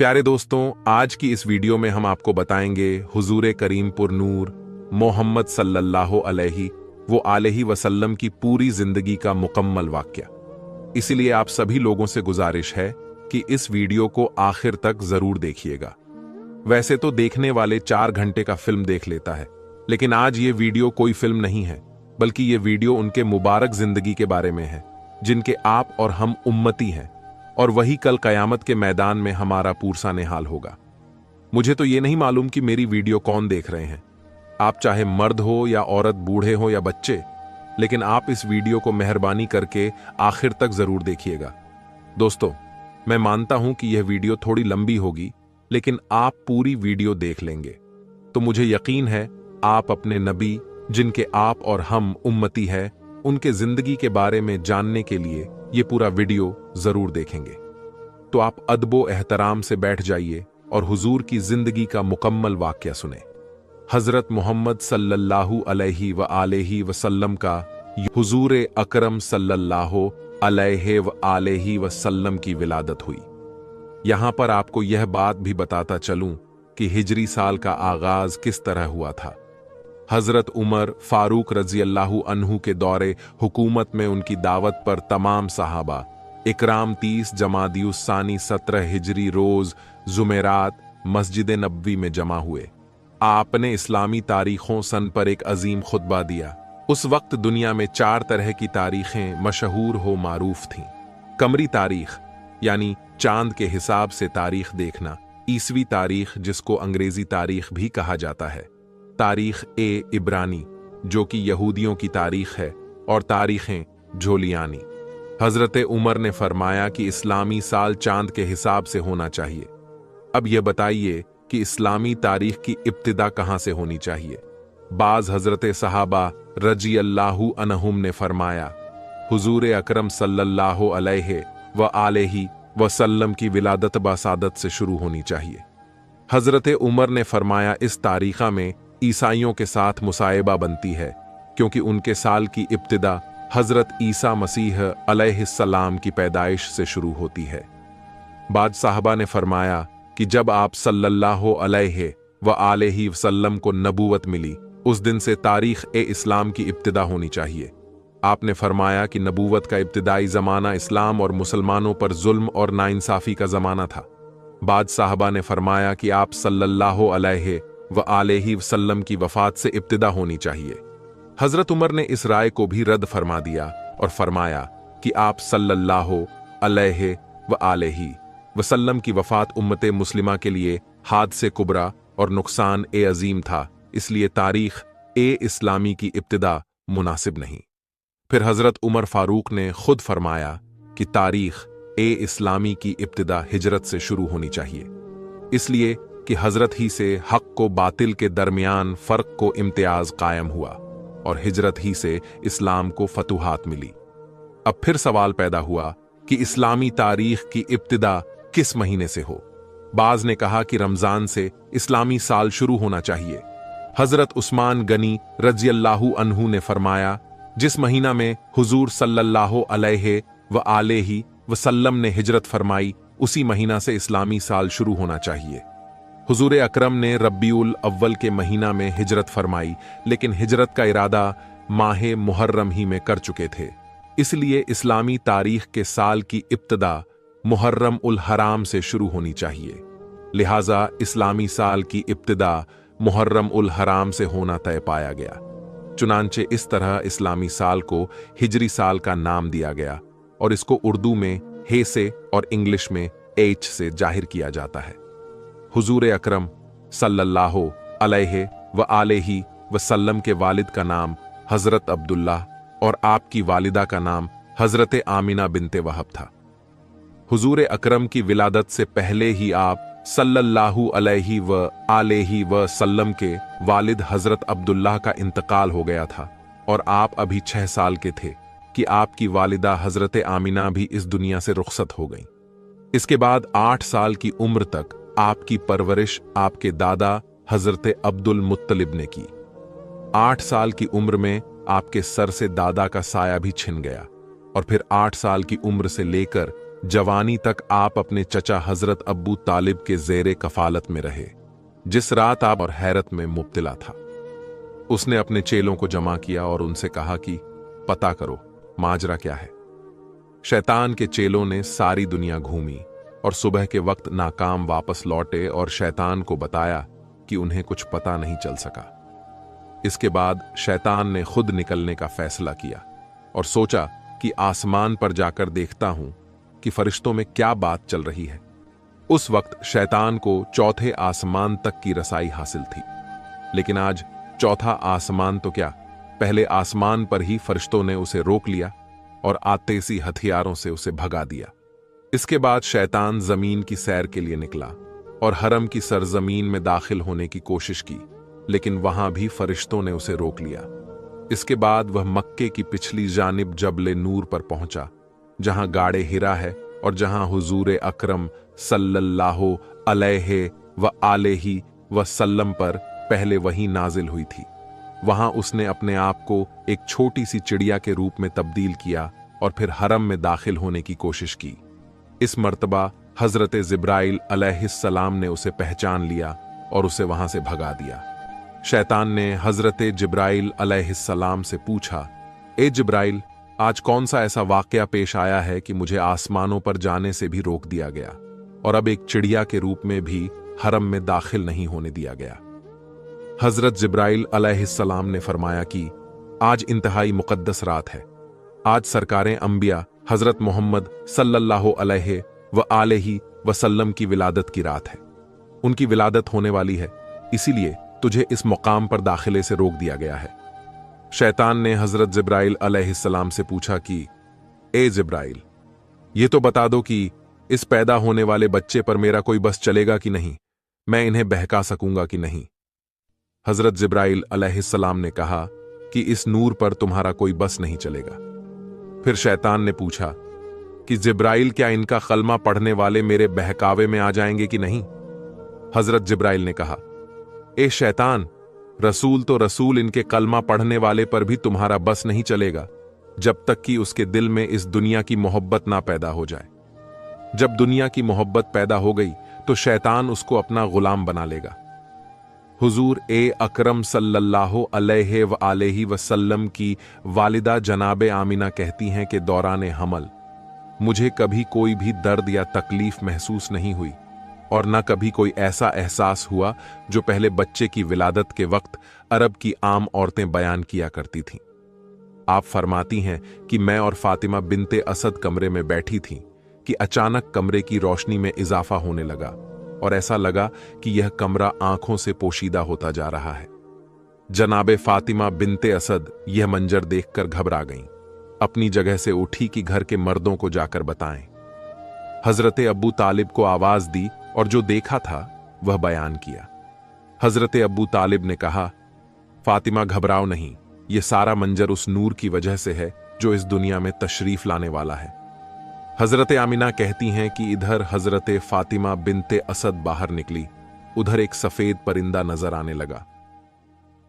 प्यारे दोस्तों, आज की इस वीडियो में हम आपको बताएंगे हुजूर करीम पुर नूर मोहम्मद सल्लल्लाहु अलैहि वसल्लम की पूरी जिंदगी का मुकम्मल वाक्या। इसीलिए आप सभी लोगों से गुजारिश है कि इस वीडियो को आखिर तक जरूर देखिएगा। वैसे तो देखने वाले 4 घंटे का फिल्म देख लेता है, लेकिन आज ये वीडियो कोई फिल्म नहीं है, बल्कि ये वीडियो उनके मुबारक जिंदगी के बारे में है, जिनके आप और हम उम्मती हैं, और वही कल कयामत के मैदान में हमारा पूरसा निहाल होगा। मुझे तो ये नहीं मालूम कि मेरी वीडियो कौन देख रहे हैं, आप चाहे मर्द हो या औरत, बूढ़े हो या बच्चे, लेकिन आप इस वीडियो को मेहरबानी करके आखिर तक जरूर देखिएगा। दोस्तों, मैं मानता हूं कि यह वीडियो थोड़ी लंबी होगी, लेकिन आप पूरी वीडियो देख लेंगे तो मुझे यकीन है आप अपने नबी, जिनके आप और हम उम्मती हैं, उनके जिंदगी के बारे में जानने के लिए ये पूरा वीडियो जरूर देखेंगे। तो आप अदबो एहतराम से बैठ जाइए और हुजूर की जिंदगी का मुकम्मल वाक्या सुने। हजरत मोहम्मद सल्लल्लाहु अलैहि वसल्लम का हुजूर अकरम सल्लल्लाहु अलैहि वसल्लम की विलादत हुई। यहां पर आपको यह बात भी बताता चलूं कि हिजरी साल का आगाज किस तरह हुआ था। हजरत उमर फारूक रजी अल्लाहु अन्हु के दौरे हुकूमत में उनकी दावत पर तमाम सहाबा इकराम 30 जमादियुस्सानी 17 हिजरी रोज जुमेरात मस्जिद नबवी में जमा हुए। आपने इस्लामी तारीखों सन पर एक अजीम खुतबा दिया। उस वक्त दुनिया में 4 तरह की तारीखें मशहूर हो मारूफ थीं। कमरी तारीख यानी चांद के हिसाब से तारीख देखना, ईसवी तारीख जिसको अंग्रेजी तारीख भी कहा जाता है, तारीख ए इब्रानी जो कि यहूदियों की तारीख है, और तारीखें झोलियानी। हजरत उमर ने फरमाया कि इस्लामी साल चांद के हिसाब से होना चाहिए। अब यह बताइए कि इस्लामी तारीख की इब्तिदा कहां से होनी चाहिए। बाज हजरत सहाबा रजी अल्लाहु अन्हुम ने फरमाया हुजूर अकरम सल्लल्लाहु अलैहि वसल्लम की विलादत बासादत से शुरू होनी चाहिए। हजरत उमर ने फरमाया इस तारीखा में ईसाइयों के साथ मुसाइबा बनती है, क्योंकि उनके साल की इब्तिदा हजरत ईसा मसीह अलैहिस्सलाम की पैदाइश से शुरू होती है। बाद साहबा ने फरमाया कि जब आप सल्लल्लाहु अलैहि वसल्लम को नबूवत मिली, उस दिन से तारीख ए इस्लाम की इब्तिदा होनी चाहिए। आपने फरमाया कि नबूवत का इब्तिदाई जमाना इस्लाम और मुसलमानों पर जुल्म और नाइंसाफी का जमाना था। बाद साहबा ने फरमाया कि आप सल्लल्लाहु अलैहि वसल्लम की वफात से इब्तिदा होनी चाहिए। हजरत उमर ने इस राय को भी रद्द फरमा दिया और फरमाया कि आप सल्लल्लाहु अलैहि वसल्लम की वफात उम्मत मुस्लिमा के लिए हादसे कुबरा और नुकसान ए अजीम था, इसलिए तारीख ए इस्लामी की इब्तिदा मुनासिब नहीं। फिर हजरत उमर फारूक ने खुद फरमाया कि तारीख ए इस्लामी की इब्तिदा हिजरत से शुरू होनी चाहिए, इसलिए कि हजरत ही से हक को बातिल के दरमियान फर्क को इम्तियाज कायम हुआ और हिजरत ही से इस्लाम को फतुहात मिली। अब फिर सवाल पैदा हुआ कि इस्लामी तारीख की इब्तिदा किस महीने से हो। बाज ने कहा कि रमजान से इस्लामी साल शुरू होना चाहिए। हजरत उस्मान गनी रजी अल्लाहु अन्हु ने फरमाया जिस महीना में हुजूर सल्लल्लाहु अलैहि वसल्लम ने हिजरत फरमाई, उसी महीना से इस्लामी साल शुरू होना चाहिए। हुजूर अकरम ने रब्बीउल अव्वल के महीना में हिजरत फरमाई, लेकिन हिजरत का इरादा माहे मुहर्रम ही में कर चुके थे, इसलिए इस्लामी तारीख के साल की इब्तिदा मुहर्रम उल हराम से शुरू होनी चाहिए। लिहाजा इस्लामी साल की इब्तिदा मुहर्रम उल हराम से होना तय पाया गया। चुनांचे इस तरह इस्लामी साल को हिजरी साल का नाम दिया गया और इसको उर्दू में हे से और इंग्लिश में एच से जाहिर किया जाता है। हुजूर अकरम सल्लल्लाहु अलैहि वसल्लम के वालिद का नाम हजरत अब्दुल्ला और आपकी वालिदा का नाम हजरत आमिना बिनते वहब था। हुजूर अकरम की विलादत से पहले ही आप सल्लल्लाहु अलैहि वसल्लम के वालिद हजरत अब्दुल्लाह का इंतकाल हो गया था और आप अभी 6 साल के थे कि आपकी वालिदा हजरत आमिना भी इस दुनिया से रुखसत हो गईं। इसके बाद 8 साल की उम्र तक आपकी परवरिश आपके दादा हजरत अब्दुल मुत्तलिब ने की। 8 साल की उम्र में आपके सर से दादा का साया भी छिन गया और फिर 8 साल की उम्र से लेकर जवानी तक आप अपने चचा हजरत अब्बू तालिब के ज़ेरे कफालत में रहे, जिस रात आप और हैरत में मुब्तला था। उसने अपने चेलों को जमा किया और उनसे कहा कि पता करो माजरा क्या है। शैतान के चेलों ने सारी दुनिया घूमी और सुबह के वक्त नाकाम वापस लौटे और शैतान को बताया कि उन्हें कुछ पता नहीं चल सका। इसके बाद शैतान ने खुद निकलने का फैसला किया और सोचा कि आसमान पर जाकर देखता हूं कि फरिश्तों में क्या बात चल रही है। उस वक्त शैतान को चौथे आसमान तक की रसाई हासिल थी, लेकिन आज चौथा आसमान तो क्या, पहले आसमान पर ही फरिश्तों ने उसे रोक लिया और आतेशी हथियारों से उसे भगा दिया। इसके बाद शैतान जमीन की सैर के लिए निकला और हरम की सरजमीन में दाखिल होने की कोशिश की, लेकिन वहां भी फरिश्तों ने उसे रोक लिया। इसके बाद वह मक्के की पिछली जानिब जबले नूर पर पहुंचा, जहां गाड़े हिरा है और जहां हुजूर अकरम सल्लल्लाहु अलैहि व आलिहि वसल्लम पर पहले वही नाजिल हुई थी। वहां उसने अपने आप को एक छोटी सी चिड़िया के रूप में तब्दील किया और फिर हरम में दाखिल होने की कोशिश की। इस मर्तबा हजरत जिब्राइल अलैहिस्सलाम ने उसे पहचान लिया और उसे वहां से भगा दिया। शैतान ने हजरत जिब्राइल अलैहिस्सलाम से पूछा, ए जिब्राइल, आज कौन सा ऐसा वाकया पेश आया है कि मुझे आसमानों पर जाने से भी रोक दिया गया और अब एक चिड़िया के रूप में भी हरम में दाखिल नहीं होने दिया गया। हजरत जिब्राइल अलैहिस्सलाम ने फरमाया कि आज इंतहाई मुकद्दस रात है। आज सरकारें अंबिया हजरत मोहम्मद सल्लल्लाहु अलैहि व आलिहि वसल्लम की विलादत की रात है। उनकी विलादत होने वाली है, इसीलिए तुझे इस मुकाम पर दाखिले से रोक दिया गया है। शैतान ने हजरत जिब्राइल अलैहिस्सलाम से पूछा कि ए जिब्राइल, ये तो बता दो कि इस पैदा होने वाले बच्चे पर मेरा कोई बस चलेगा कि नहीं, मैं इन्हें बहका सकूंगा कि नहीं। हजरत जिब्राइल अलैहिस्सलाम ने कहा कि इस नूर पर तुम्हारा कोई बस नहीं चलेगा। फिर शैतान ने पूछा कि जिब्राइल, क्या इनका कलमा पढ़ने वाले मेरे बहकावे में आ जाएंगे कि नहीं। हजरत जिब्राइल ने कहा, ए शैतान, रसूल तो रसूल, इनके कलमा पढ़ने वाले पर भी तुम्हारा बस नहीं चलेगा जब तक कि उसके दिल में इस दुनिया की मोहब्बत ना पैदा हो जाए। जब दुनिया की मोहब्बत पैदा हो गई तो शैतान उसको अपना गुलाम बना लेगा। हुजूर ए अकरम सल्लल्लाहु अलैहि व आलिहि वसल्लम की वालिदा जनाबे आमिना कहती हैं कि दौरान हमल मुझे कभी कोई भी दर्द या तकलीफ महसूस नहीं हुई और न कभी कोई ऐसा एहसास हुआ जो पहले बच्चे की विलादत के वक्त अरब की आम औरतें बयान किया करती थीं। आप फरमाती हैं कि मैं और फातिमा बिनते असद कमरे में बैठी थीं कि अचानक कमरे की रोशनी में इजाफा होने लगा और ऐसा लगा कि यह कमरा आंखों से पोशीदा होता जा रहा है। जनाबे फातिमा बिनते असद यह मंजर देखकर घबरा गईं। अपनी जगह से उठी कि घर के मर्दों को जाकर बताएं। हजरत अब्बू तालिब को आवाज दी और जो देखा था वह बयान किया। हजरत अब्बू तालिब ने कहा, फातिमा घबराओ नहीं, यह सारा मंजर उस नूर की वजह से है जो इस दुनिया में तशरीफ लाने वाला है। हजरत आमिना कहती हैं कि इधर हजरत फातिमा बिनते असद बाहर निकली, उधर एक सफेद परिंदा नजर आने लगा।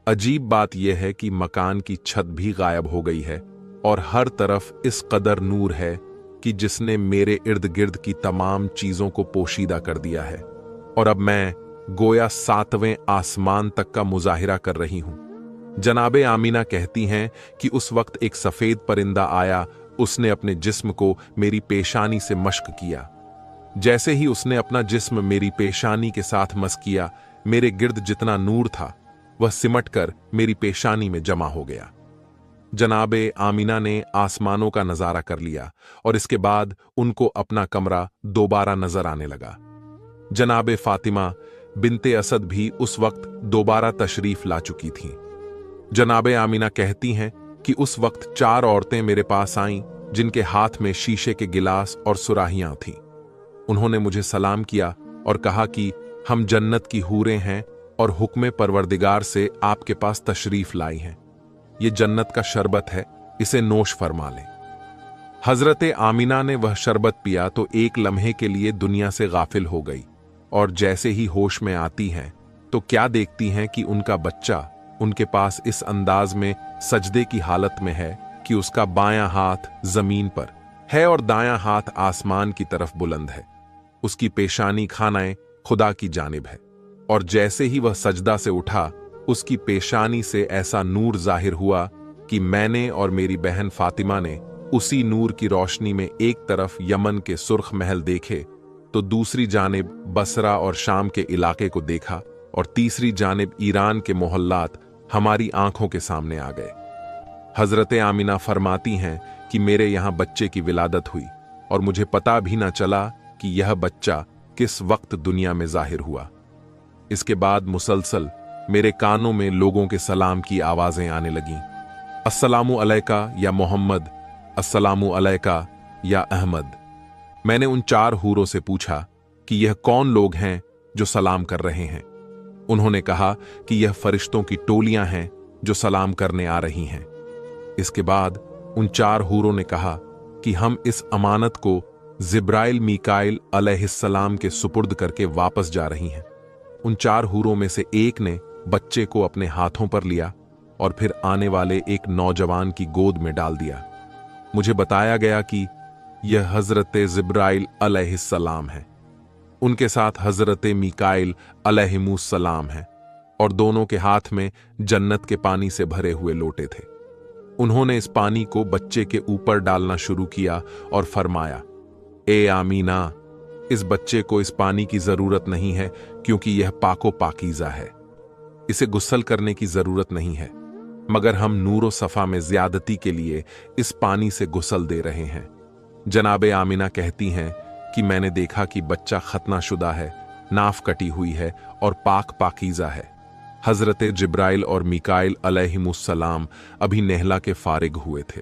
अजीब बात यह है कि मकान की छत भी गायब हो गई है और हर तरफ इस कदर नूर है कि जिसने मेरे इर्द गिर्द की तमाम चीजों को पोशीदा कर दिया है और अब मैं गोया 7वें आसमान तक का मुजाहिरा कर रही हूं। जनाबे आमिना कहती हैं कि उस वक्त एक सफेद परिंदा आया, उसने अपने जिस्म को मेरी पेशानी से मश्क किया। जैसे ही उसने अपना जिस्म मेरी पेशानी के साथ मस किया, मेरे गिर्द जितना नूर था वह सिमटकर मेरी पेशानी में जमा हो गया। जनाबे आमिना ने आसमानों का नजारा कर लिया और इसके बाद उनको अपना कमरा दोबारा नजर आने लगा। जनाबे फातिमा बिनते असद भी उस वक्त दोबारा तशरीफ ला चुकी थीं। जनाबे आमिना कहती हैं कि उस वक्त 4 औरतें मेरे पास आईं जिनके हाथ में शीशे के गिलास और सुराहियां थीं। उन्होंने मुझे सलाम किया और कहा कि हम जन्नत की हूरें हैं और हुक्म परवरदिगार से आपके पास तशरीफ लाई हैं। ये जन्नत का शरबत है, इसे नोश फरमा लें। हजरत आमिना ने वह शरबत पिया तो एक लम्हे के लिए दुनिया से गाफिल हो गई और जैसे ही होश में आती हैं तो क्या देखती हैं कि उनका बच्चा उनके पास इस अंदाज में सजदे की हालत में है कि उसका बायां हाथ जमीन पर है और दायां हाथ आसमान की तरफ बुलंद है। उसकी पेशानी खानाए खुदा की जानिब है। और जैसे ही वह सजदा से उठा, उसकी पेशानी से ऐसा नूर जाहिर हुआ कि मैंने और मेरी बहन फातिमा ने उसी नूर की रोशनी में एक तरफ यमन के सुर्ख महल देखे तो दूसरी जानिब बसरा और शाम के इलाके को देखा और तीसरी जानिब ईरान के मोहल्लात हमारी आंखों के सामने आ गए। हजरत आमिना फरमाती हैं कि मेरे यहां बच्चे की विलादत हुई और मुझे पता भी ना चला कि यह बच्चा किस वक्त दुनिया में जाहिर हुआ। इसके बाद मुसलसल मेरे कानों में लोगों के सलाम की आवाजें आने लगीं। अस्सलामु अलैका या मोहम्मद, अस्सलामु अलैका या अहमद। मैंने उन 4 हूरों से पूछा कि यह कौन लोग हैं जो सलाम कर रहे हैं। उन्होंने कहा कि यह फरिश्तों की टोलियां हैं जो सलाम करने आ रही हैं। इसके बाद उन 4 हूरों ने कहा कि हम इस अमानत को जिब्राइल मीकाइल अलैहिस्सलाम के सुपुर्द करके वापस जा रही हैं। उन 4 हूरों में से एक ने बच्चे को अपने हाथों पर लिया और फिर आने वाले एक नौजवान की गोद में डाल दिया। मुझे बताया गया कि यह हजरत जिब्राइल अलैहिस्सलाम है। उनके साथ हजरत मीकाइल अलैहिमुस्सलाम है और दोनों के हाथ में जन्नत के पानी से भरे हुए लोटे थे। उन्होंने इस पानी को बच्चे के ऊपर डालना शुरू किया और फरमाया, ए आमीना, इस बच्चे को इस पानी की जरूरत नहीं है क्योंकि यह पाको पाकीज़ा है। इसे गुस्ल करने की जरूरत नहीं है, मगर हम नूरो सफा में ज्यादती के लिए इस पानी से गुस्ल दे रहे हैं। जनाबे आमिना कहती हैं कि मैंने देखा कि बच्चा खतनाशुदा है, नाफ कटी हुई है और पाक पाकीज़ा है। हजरत जिब्राइल और मीकाइल अलैहिमुस्सलाम अभी नेहला के फारिग हुए थे।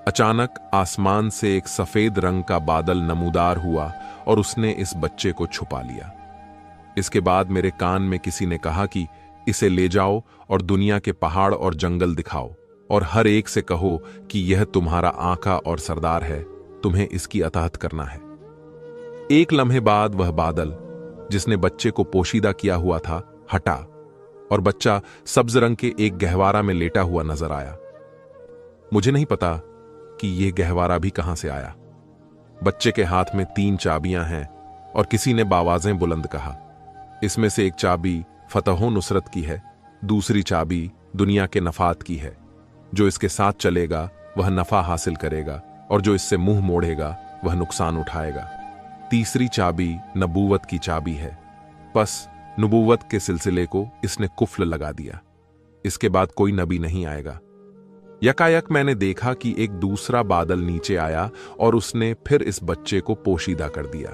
अचानक आसमान से एक सफेद रंग का बादल नमूदार हुआ और उसने इस बच्चे को छुपा लिया। इसके बाद मेरे कान में किसी ने कहा कि इसे ले जाओ और दुनिया के पहाड़ और जंगल दिखाओ और हर एक से कहो कि यह तुम्हारा आका और सरदार है, तुम्हें इसकी अताअत करना है। एक लम्हे बाद वह बादल जिसने बच्चे को पोशीदा किया हुआ था हटा और बच्चा सब्ज रंग के एक गहवारा में लेटा हुआ नजर आया। मुझे नहीं पता कि यह गहवारा भी कहां से आया। बच्चे के हाथ में 3 चाबियां हैं और किसी ने बावाजें बुलंद कहा, इसमें से एक चाबी फतहो नुसरत की है, दूसरी चाबी दुनिया के नफात की है। जो इसके साथ चलेगा वह नफा हासिल करेगा और जो इससे मुंह मोड़ेगा वह नुकसान उठाएगा। तीसरी चाबी नबूवत की चाबी है। बस नबूवत के सिलसिले को इसने कुफ्ल लगा दिया। इसके बाद कोई नबी नहीं आएगा। यकायक मैंने देखा कि एक दूसरा बादल नीचे आया और उसने फिर इस बच्चे को पोशीदा कर दिया।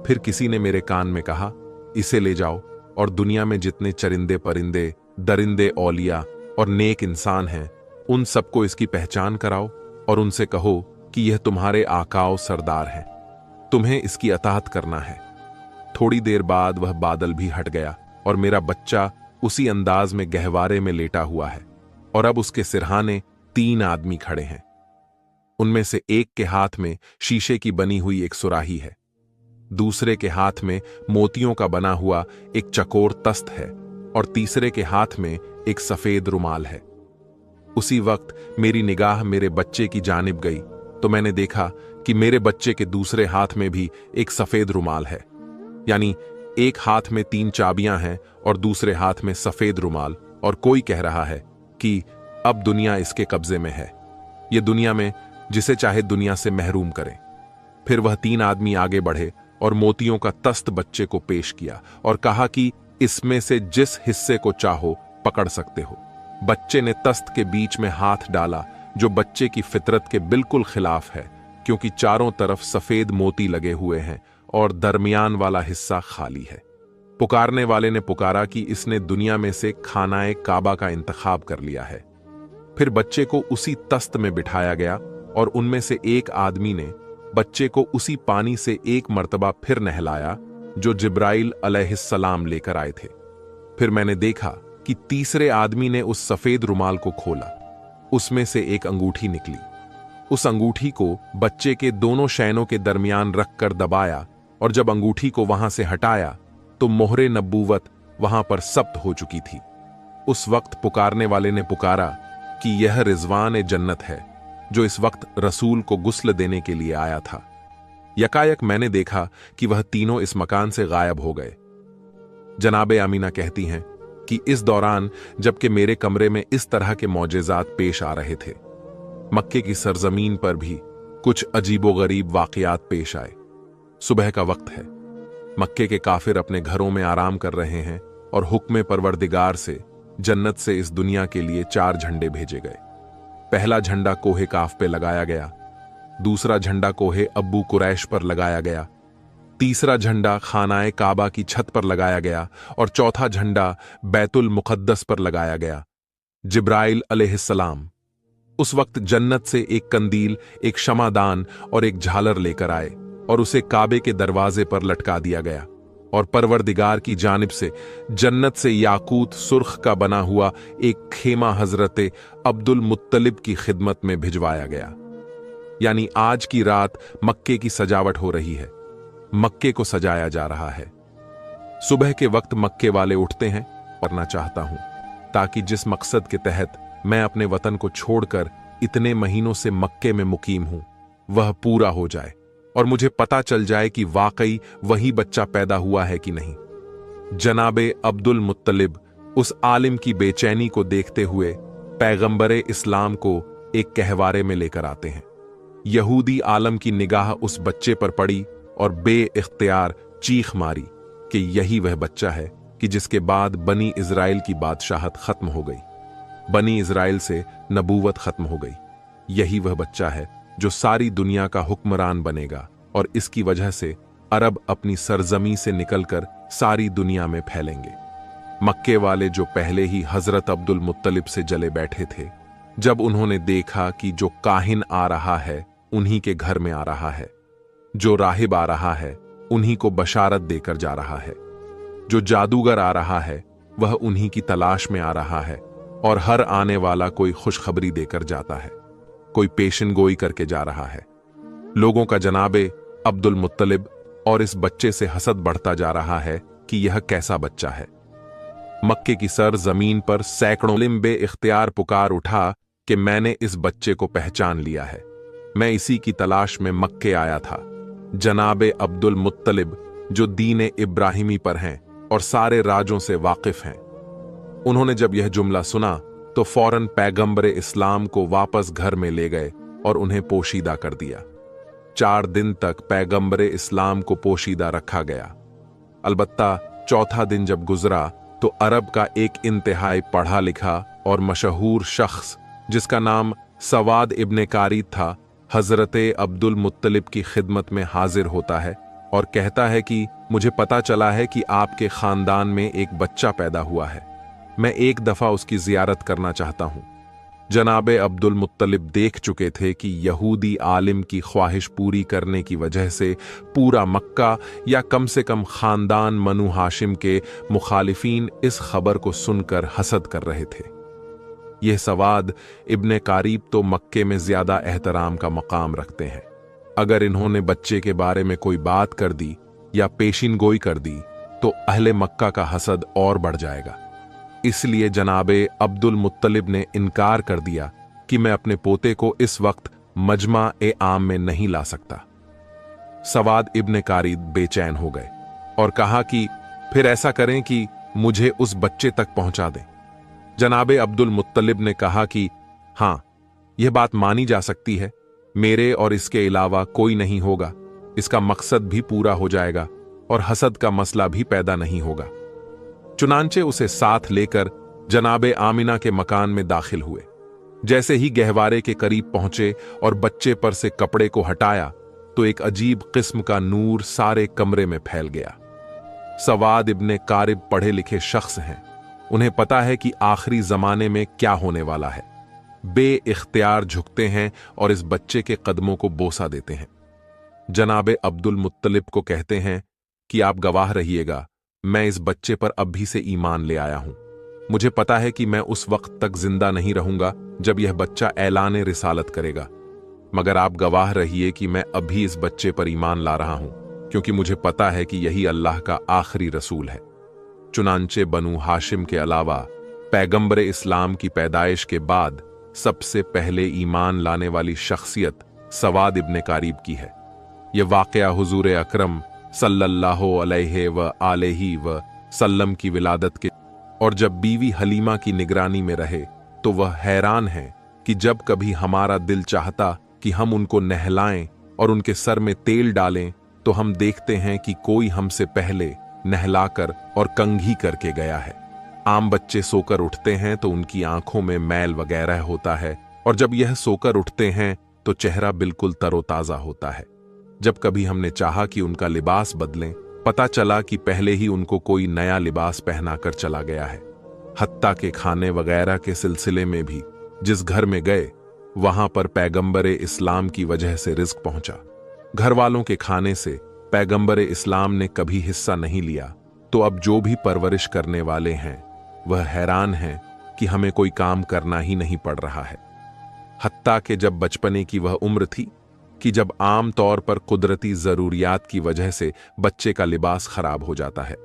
फिर किसी ने मेरे कान में कहा, इसे ले जाओ और दुनिया में जितने चरिंदे परिंदे, दरिंदे, औलिया और नेक इंसान हैं, उन सबको इसकी पहचान कराओ और उनसे कहो कि यह तुम्हारे आकाओ सरदार है, तुम्हें इसकी अताअत करना है। थोड़ी देर बाद वह बादल भी हट गया और मेरा बच्चा उसी अंदाज में गहवारे में लेटा हुआ है और अब उसके सिरहाने 3 आदमी खड़े हैं। उनमें से एक के हाथ में शीशे की बनी हुई एक सुराही है, दूसरे के हाथ में मोतियों का बना हुआ एक चकोर तस्त है और तीसरे के हाथ में एक सफेद रुमाल है। उसी वक्त मेरी निगाह मेरे बच्चे की जानिब गई तो मैंने देखा कि मेरे बच्चे के दूसरे हाथ में भी एक सफेद रुमाल है। यानी एक हाथ में 3 चाबियां हैं और दूसरे हाथ में सफेद रुमाल, और कोई कह रहा है कि अब दुनिया इसके कब्जे में है, ये दुनिया में जिसे चाहे दुनिया से महरूम करें। फिर वह 3 आदमी आगे बढ़े और मोतियों का तस्त बच्चे को पेश किया और कहा कि इसमें से जिस हिस्से को चाहो पकड़ सकते हो। बच्चे ने तस्त के बीच में हाथ डाला, जो बच्चे की फितरत के बिल्कुल खिलाफ है, क्योंकि चारों तरफ सफेद मोती लगे हुए हैं और दरमियान वाला हिस्सा खाली है। पुकारने वाले ने पुकारा कि इसने दुनिया में से खानाए काबा का इंतखाब कर लिया है। फिर बच्चे को उसी तस्त में बिठाया गया और उनमें से एक आदमी ने बच्चे को उसी पानी से एक मर्तबा फिर नहलाया जो जिब्राइल अलैहिस्सलाम लेकर आए थे। फिर मैंने देखा कि तीसरे आदमी ने उस सफेद रुमाल को खोला, उसमें से एक अंगूठी निकली। उस अंगूठी को बच्चे के दोनों शैनों के दरमियान रखकर दबाया और जब अंगूठी को वहां से हटाया तो मोहरे नबूवत वहां पर सब्त हो चुकी थी। उस वक्त पुकारने वाले ने पुकारा कि यह रिजवान जन्नत है जो इस वक्त रसूल को गुस्ल देने के लिए आया था। यकायक मैंने देखा कि वह तीनों इस मकान से गायब हो गए। जनाबे आमीना कहती हैं कि इस दौरान जबकि मेरे कमरे में इस तरह के मौजेज़ात पेश आ रहे थे, मक्के की सरजमीन पर भी कुछ अजीबोगरीब वाकयात पेश आए। सुबह का वक्त है, मक्के के काफिर अपने घरों में आराम कर रहे हैं और हुक्म परवरदिगार से जन्नत से इस दुनिया के लिए 4 झंडे भेजे गए। पहला झंडा कोहे काफ पे लगाया गया, दूसरा झंडा कोहे अब्बू कुरैश पर लगाया गया, तीसरा झंडा खानाए काबा की छत पर लगाया गया और चौथा झंडा बैतुल मुकद्दस पर लगाया गया। जिब्राइल अलैहिस्सलाम उस वक्त जन्नत से एक कंदील, एक शमादान और एक झालर लेकर आए और उसे काबे के दरवाजे पर लटका दिया गया और परवरदिगार की जानिब से जन्नत से याकूत सुर्ख का बना हुआ एक खेमा हजरत अब्दुल मुत्तलिब की खिदमत में भिजवाया गया। यानी आज की रात मक्के की सजावट हो रही है, मक्के को सजाया जा रहा है। सुबह के वक्त मक्के वाले उठते हैं, करना चाहता हूं ताकि जिस मकसद के तहत मैं अपने वतन को छोड़कर इतने महीनों से मक्के में मुकीम हूं वह पूरा हो जाए और मुझे पता चल जाए कि वाकई वही बच्चा पैदा हुआ है कि नहीं। जनाबे अब्दुल मुत्तलिब उस आलिम की बेचैनी को देखते हुए पैगंबरे इस्लाम को एक कहवारे में लेकर आते हैं। यहूदी आलम की निगाह उस बच्चे पर पड़ी और बे-इख्तियार चीख मारी कि यही वह बच्चा है कि जिसके बाद बनी इज़राइल की बादशाहत खत्म हो गई, बनी इज़राइल से नबूवत खत्म हो गई। यही वह बच्चा है जो सारी दुनिया का हुक्मरान बनेगा और इसकी वजह से अरब अपनी सरजमी से निकलकर सारी दुनिया में फैलेंगे। मक्के वाले जो पहले ही हजरत अब्दुल मुत्तलिब से जले बैठे थे, जब उन्होंने देखा कि जो काहिन आ रहा है उन्हीं के घर में आ रहा है, जो राहिब आ रहा है उन्हीं को बशारत देकर जा रहा है, जो जादूगर आ रहा है वह उन्हीं की तलाश में आ रहा है और हर आने वाला कोई खुशखबरी देकर जाता है, कोई पेशन गोई करके जा रहा है। लोगों का जनाबे अब्दुल मुत्तलिब और इस बच्चे से हसद बढ़ता जा रहा है कि यह कैसा बच्चा है। मक्के की सर जमीन पर सैकड़ों लिम्बे इख्तियार पुकार उठा कि मैंने इस बच्चे को पहचान लिया है, मैं इसी की तलाश में मक्के आया था। जनाबे अब्दुल मुत्तलिब जो दीन इब्राहिमी पर हैं और सारे राजों से वाकिफ हैं। उन्होंने जब यह जुमला सुना तो फौरन पैगंबरे इस्लाम को वापस घर में ले गए और उन्हें पोशीदा कर दिया। 4 दिन तक पैगंबरे इस्लाम को पोशीदा रखा गया। अलबत्ता चौथा दिन जब गुजरा तो अरब का एक इंतहाई पढ़ा लिखा और मशहूर शख्स जिसका नाम सवाद इब्ने कारीद था, हजरते अब्दुल मुत्तलिब की खिदमत में हाजिर होता है और कहता है कि मुझे पता चला है कि आपके खानदान में एक बच्चा पैदा हुआ है, मैं एक दफा उसकी जियारत करना चाहता हूं। जनाबे अब्दुल मुत्तलिब देख चुके थे कि यहूदी आलिम की ख्वाहिश पूरी करने की वजह से पूरा मक्का या कम से कम खानदान बनु हाशिम के मुखालिफीन इस खबर को सुनकर हसद कर रहे थे। यह सवाद इब्ने कारीब तो मक्के में ज्यादा एहतराम का मकाम रखते हैं। अगर इन्होंने बच्चे के बारे में कोई बात कर दी या पेशिन गोई कर दी तो अहले मक्का का हसद और बढ़ जाएगा। इसलिए जनाबे अब्दुल मुत्तलिब ने इनकार कर दिया कि मैं अपने पोते को इस वक्त मजमा ए आम में नहीं ला सकता। सवाद इब्ने कारीद बेचैन हो गए और कहा कि फिर ऐसा करें कि मुझे उस बच्चे तक पहुंचा दें। जनाबे अब्दुल मुत्तलिब ने कहा कि हां, यह बात मानी जा सकती है, मेरे और इसके अलावा कोई नहीं होगा, इसका मकसद भी पूरा हो जाएगा और हसद का मसला भी पैदा नहीं होगा। चुनांचे उसे साथ लेकर जनाबे आमिना के मकान में दाखिल हुए। जैसे ही गहवारे के करीब पहुंचे और बच्चे पर से कपड़े को हटाया तो एक अजीब किस्म का नूर सारे कमरे में फैल गया। सवाद इब्ने कारिब पढ़े लिखे शख्स हैं, उन्हें पता है कि आखिरी जमाने में क्या होने वाला है। बे-इख्तियार झुकते हैं और इस बच्चे के कदमों को बोसा देते हैं। जनाबे अब्दुल मुत्तलिब को कहते हैं कि आप गवाह रहिएगा, मैं इस बच्चे पर अभी से ईमान ले आया हूं। मुझे पता है कि मैं उस वक्त तक जिंदा नहीं रहूंगा जब यह बच्चा ऐलान रिसालत करेगा, मगर आप गवाह रहिए कि मैं अभी इस बच्चे पर ईमान ला रहा हूं, क्योंकि मुझे पता है कि यही अल्लाह का आखिरी रसूल है। चुनांचे बनु हाशिम के अलावा पैगंबरे इस्लाम की पैदाइश के बाद सबसे पहले ईमान लाने वाली शख्सियत सवाद इब्ने कारीब की है। यह वाक़या हुजूर अकरम सल्लल्लाहु अलैहि व आलिहि व सल्लम की विलादत के और जब बीवी हलीमा की निगरानी में रहे तो वह हैरान है कि जब कभी हमारा दिल चाहता कि हम उनको नहलाएं और उनके सर में तेल डालें तो हम देखते हैं कि कोई हमसे पहले नहलाकर और कंघी करके गया है। आम बच्चे सोकर उठते हैं तो उनकी आंखों में मैल वगैरह होता है और जब यह सोकर उठते हैं तो चेहरा बिल्कुल तरोताजा होता है। जब कभी हमने चाहा कि उनका लिबास बदलें, पता चला कि पहले ही उनको कोई नया लिबास पहनाकर चला गया है। हत्ता के खाने वगैरह के सिलसिले में भी जिस घर में गए वहां पर पैगंबरे इस्लाम की वजह से रिज्क पहुंचा। घर वालों के खाने से पैगंबरे इस्लाम ने कभी हिस्सा नहीं लिया, तो अब जो भी परवरिश करने वाले हैं वह हैरान हैं कि हमें कोई काम करना ही नहीं पड़ रहा है। हत्ता के जब बचपने की वह उम्र थी कि जब आम तौर पर कुदरती जरूरियात की वजह से बच्चे का लिबास खराब हो जाता है।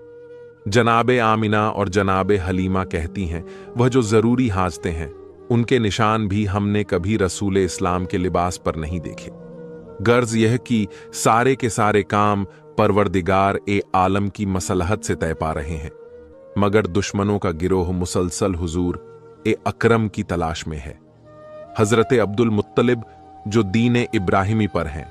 जनाबे आमिना और जनाबे हलीमा कहती हैं वह जो जरूरी हाजते हैं उनके निशान भी हमने कभी रसूल इस्लाम के लिबास पर नहीं देखे। गर्ज यह कि सारे के सारे काम परवरदिगार ए आलम की मसलहत से तय पा रहे हैं, मगर दुश्मनों का गिरोह मुसलसल हुजूर ए अकरम की तलाश में है। हजरत अब्दुल मुत्तलिब जो दीन इब्राहिमी पर हैं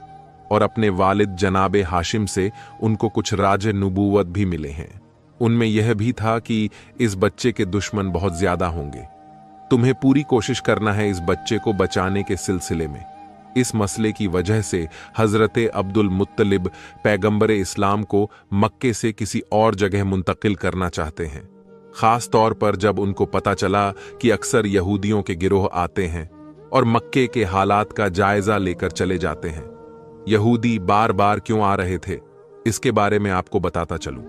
और अपने वालिद जनाबे हाशिम से उनको कुछ राज नबूवत भी मिले हैं, उनमें यह भी था कि इस बच्चे के दुश्मन बहुत ज्यादा होंगे। तुम्हें पूरी कोशिश करना है इस बच्चे को बचाने के सिलसिले में। इस मसले की वजह से हजरत अब्दुल मुत्तलिब पैगंबर इस्लाम को मक्के से किसी और जगह मुंतकिल करना चाहते हैं, खास तौर पर जब उनको पता चला कि अक्सर यहूदियों के गिरोह आते हैं और मक्के के हालात का जायजा लेकर चले जाते हैं। यहूदी बार बार क्यों आ रहे थे, इसके बारे में आपको बताता चलूं।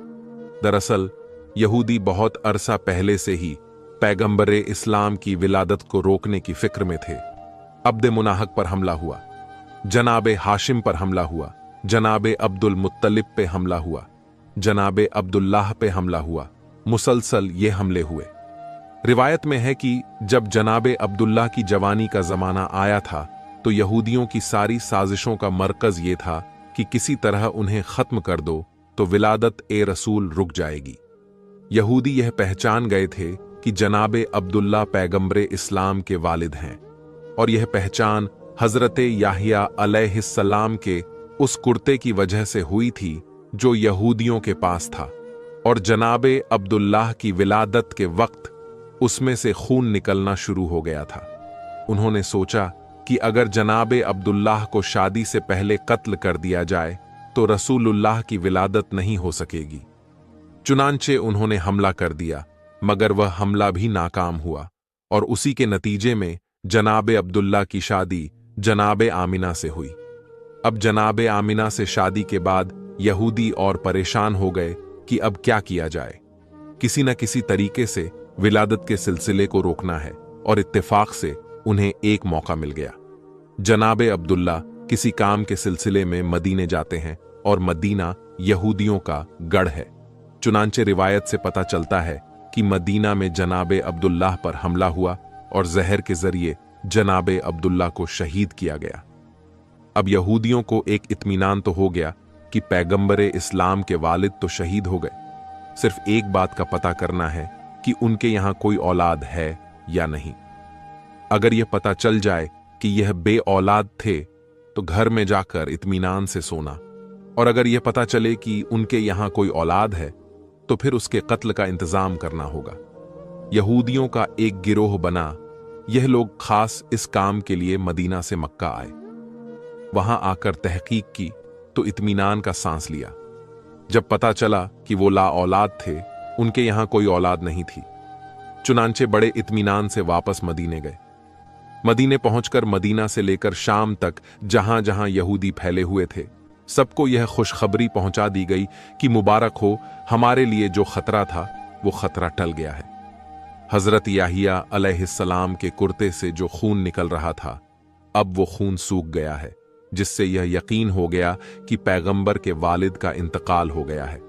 दरअसल यहूदी बहुत अरसा पहले से ही पैगंबरे इस्लाम की विलादत को रोकने की फिक्र में थे। अब्द मुनाहक पर हमला हुआ, जनाबे हाशिम पर हमला हुआ, जनाबे अब्दुल मुत्तलिब पे हमला हुआ, जनाबे अब्दुल्लाह पे हमला हुआ, मुसलसल ये हमले हुए। रिवायत में है कि जब जनाबे अब्दुल्लाह की जवानी का जमाना आया था तो यहूदियों की सारी साजिशों का मरकज ये था कि किसी तरह उन्हें खत्म कर दो तो विलादत ए रसूल रुक जाएगी। यहूदी यह पहचान गए थे कि जनाबे अब्दुल्ला पैगंबरे इस्लाम के वालिद हैं और यह पहचान हजरत याहिया अलैहिस्सलाम के उस कुर्ते की वजह से हुई थी जो यहूदियों के पास था, और जनाबे अब्दुल्लाह की विलादत के वक्त उसमें से खून निकलना शुरू हो गया था। उन्होंने सोचा कि अगर जनाबे अब्दुल्लाह को शादी से पहले कत्ल कर दिया जाए तो रसूलुल्लाह की विलादत नहीं हो सकेगी। चुनांचे उन्होंने हमला कर दिया, मगर वह हमला भी नाकाम हुआ और उसी के नतीजे में जनाबे अब्दुल्ला की शादी जनाबे आमिना से हुई। अब जनाबे आमिना से शादी के बाद यहूदी और परेशान हो गए कि अब क्या किया जाए। किसी न किसी तरीके से विलादत के सिलसिले को रोकना है और इत्तेफाक से उन्हें एक मौका मिल गया। जनाबे अब्दुल्ला किसी काम के सिलसिले में मदीने जाते हैं और मदीना यहूदियों का गढ़ है। चुनांचे रिवायत से पता चलता है कि मदीना में जनाबे अब्दुल्लाह पर हमला हुआ और जहर के जरिए जनाबे अब्दुल्ला को शहीद किया गया। अब यहूदियों को एक इत्मीनान तो हो गया कि पैगंबरे इस्लाम के वालिद तो शहीद हो गए। सिर्फ एक बात का पता करना है कि उनके यहां कोई औलाद है या नहीं। अगर यह पता चल जाए कि यह बे औलाद थे तो घर में जाकर इत्मीनान से सोना, और अगर यह पता चले कि उनके यहां कोई औलाद है तो फिर उसके कत्ल का इंतजाम करना होगा। यहूदियों का एक गिरोह बना। यह लोग खास इस काम के लिए मदीना से मक्का आए। वहां आकर तहकीक की तो इत्मीनान का सांस लिया। जब पता चला कि वो ला औलाद थे, उनके यहां कोई औलाद नहीं थी, चुनांचे बड़े इत्मीनान से वापस मदीने गए। मदीने पहुंचकर मदीना से लेकर शाम तक जहां जहां यहूदी फैले हुए थे सबको यह खुशखबरी पहुंचा दी गई कि मुबारक हो, हमारे लिए जो खतरा था वो खतरा टल गया है। हजरत याहिया अलैहिस्सलाम के कुर्ते से जो खून निकल रहा था अब वो खून सूख गया है, जिससे यह यकीन हो गया कि पैगंबर के वालिद का इंतकाल हो गया है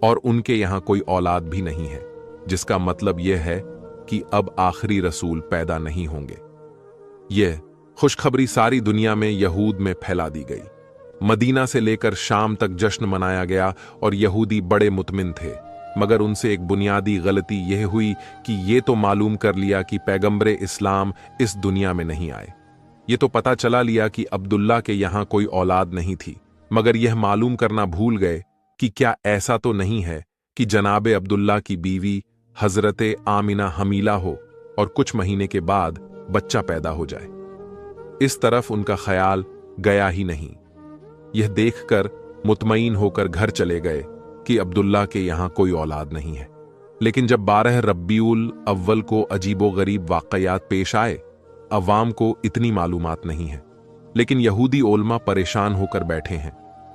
और उनके यहां कोई औलाद भी नहीं है, जिसका मतलब यह है कि अब आखिरी रसूल पैदा नहीं होंगे। यह खुशखबरी सारी दुनिया में यहूद में फैला दी गई। मदीना से लेकर शाम तक जश्न मनाया गया और यहूदी बड़े मुतमिन थे, मगर उनसे एक बुनियादी गलती यह हुई कि ये तो मालूम कर लिया कि पैगंबरे इस्लाम इस दुनिया में नहीं आए। ये तो पता चला लिया कि अब्दुल्ला के यहां कोई औलाद नहीं थी, मगर यह मालूम करना भूल गए कि क्या ऐसा तो नहीं है कि जनाबे अब्दुल्ला की बीवी हजरते आमिना हमीला हो और कुछ महीने के बाद बच्चा पैदा हो जाए। इस तरफ उनका ख्याल गया ही नहीं। यह देखकर मुतमईन होकर घर चले गए कि अब्दुल्ला के यहां कोई औलाद नहीं है। लेकिन जब 12 रब्बीउल अव्वल को अजीबो गरीब वाकयात पेश आए, अवाम को इतनी मालूमात नहीं है, लेकिन यहूदी ओलमा परेशान होकर बैठे हैं,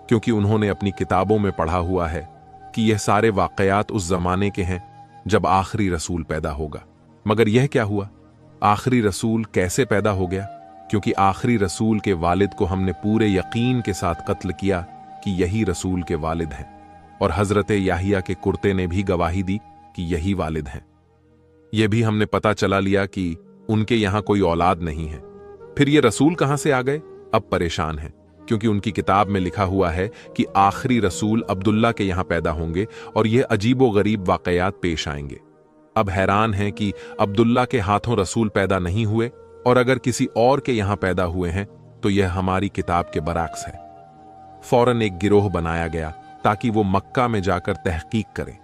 क्योंकि उन्होंने अपनी किताबों में पढ़ा हुआ है कि यह सारे वाकयात उस जमाने के हैं जब आखिरी रसूल पैदा होगा। मगर यह क्या हुआ? आखिरी रसूल कैसे पैदा हो गया? क्योंकि आखिरी रसूल के वालिद को हमने पूरे यकीन के साथ कत्ल किया कि यही रसूल के वालिद हैं, और हजरत याहिया के कुर्ते ने भी गवाही दी कि यही वालिद हैं। यह भी हमने पता चला लिया कि उनके यहां कोई औलाद नहीं है। फिर ये रसूल कहां से आ गए? अब परेशान हैं, क्योंकि उनकी किताब में लिखा हुआ है कि आखिरी रसूल अब्दुल्ला के यहां पैदा होंगे और यह अजीबो गरीब वाकयात पेश आएंगे। अब हैरान हैं कि अब्दुल्ला के हाथों रसूल पैदा नहीं हुए, और अगर किसी और के यहां पैदा हुए हैं तो यह हमारी किताब के बरअक्स है। फौरन एक गिरोह बनाया गया ताकि वो मक्का में जाकर तहकीक करें।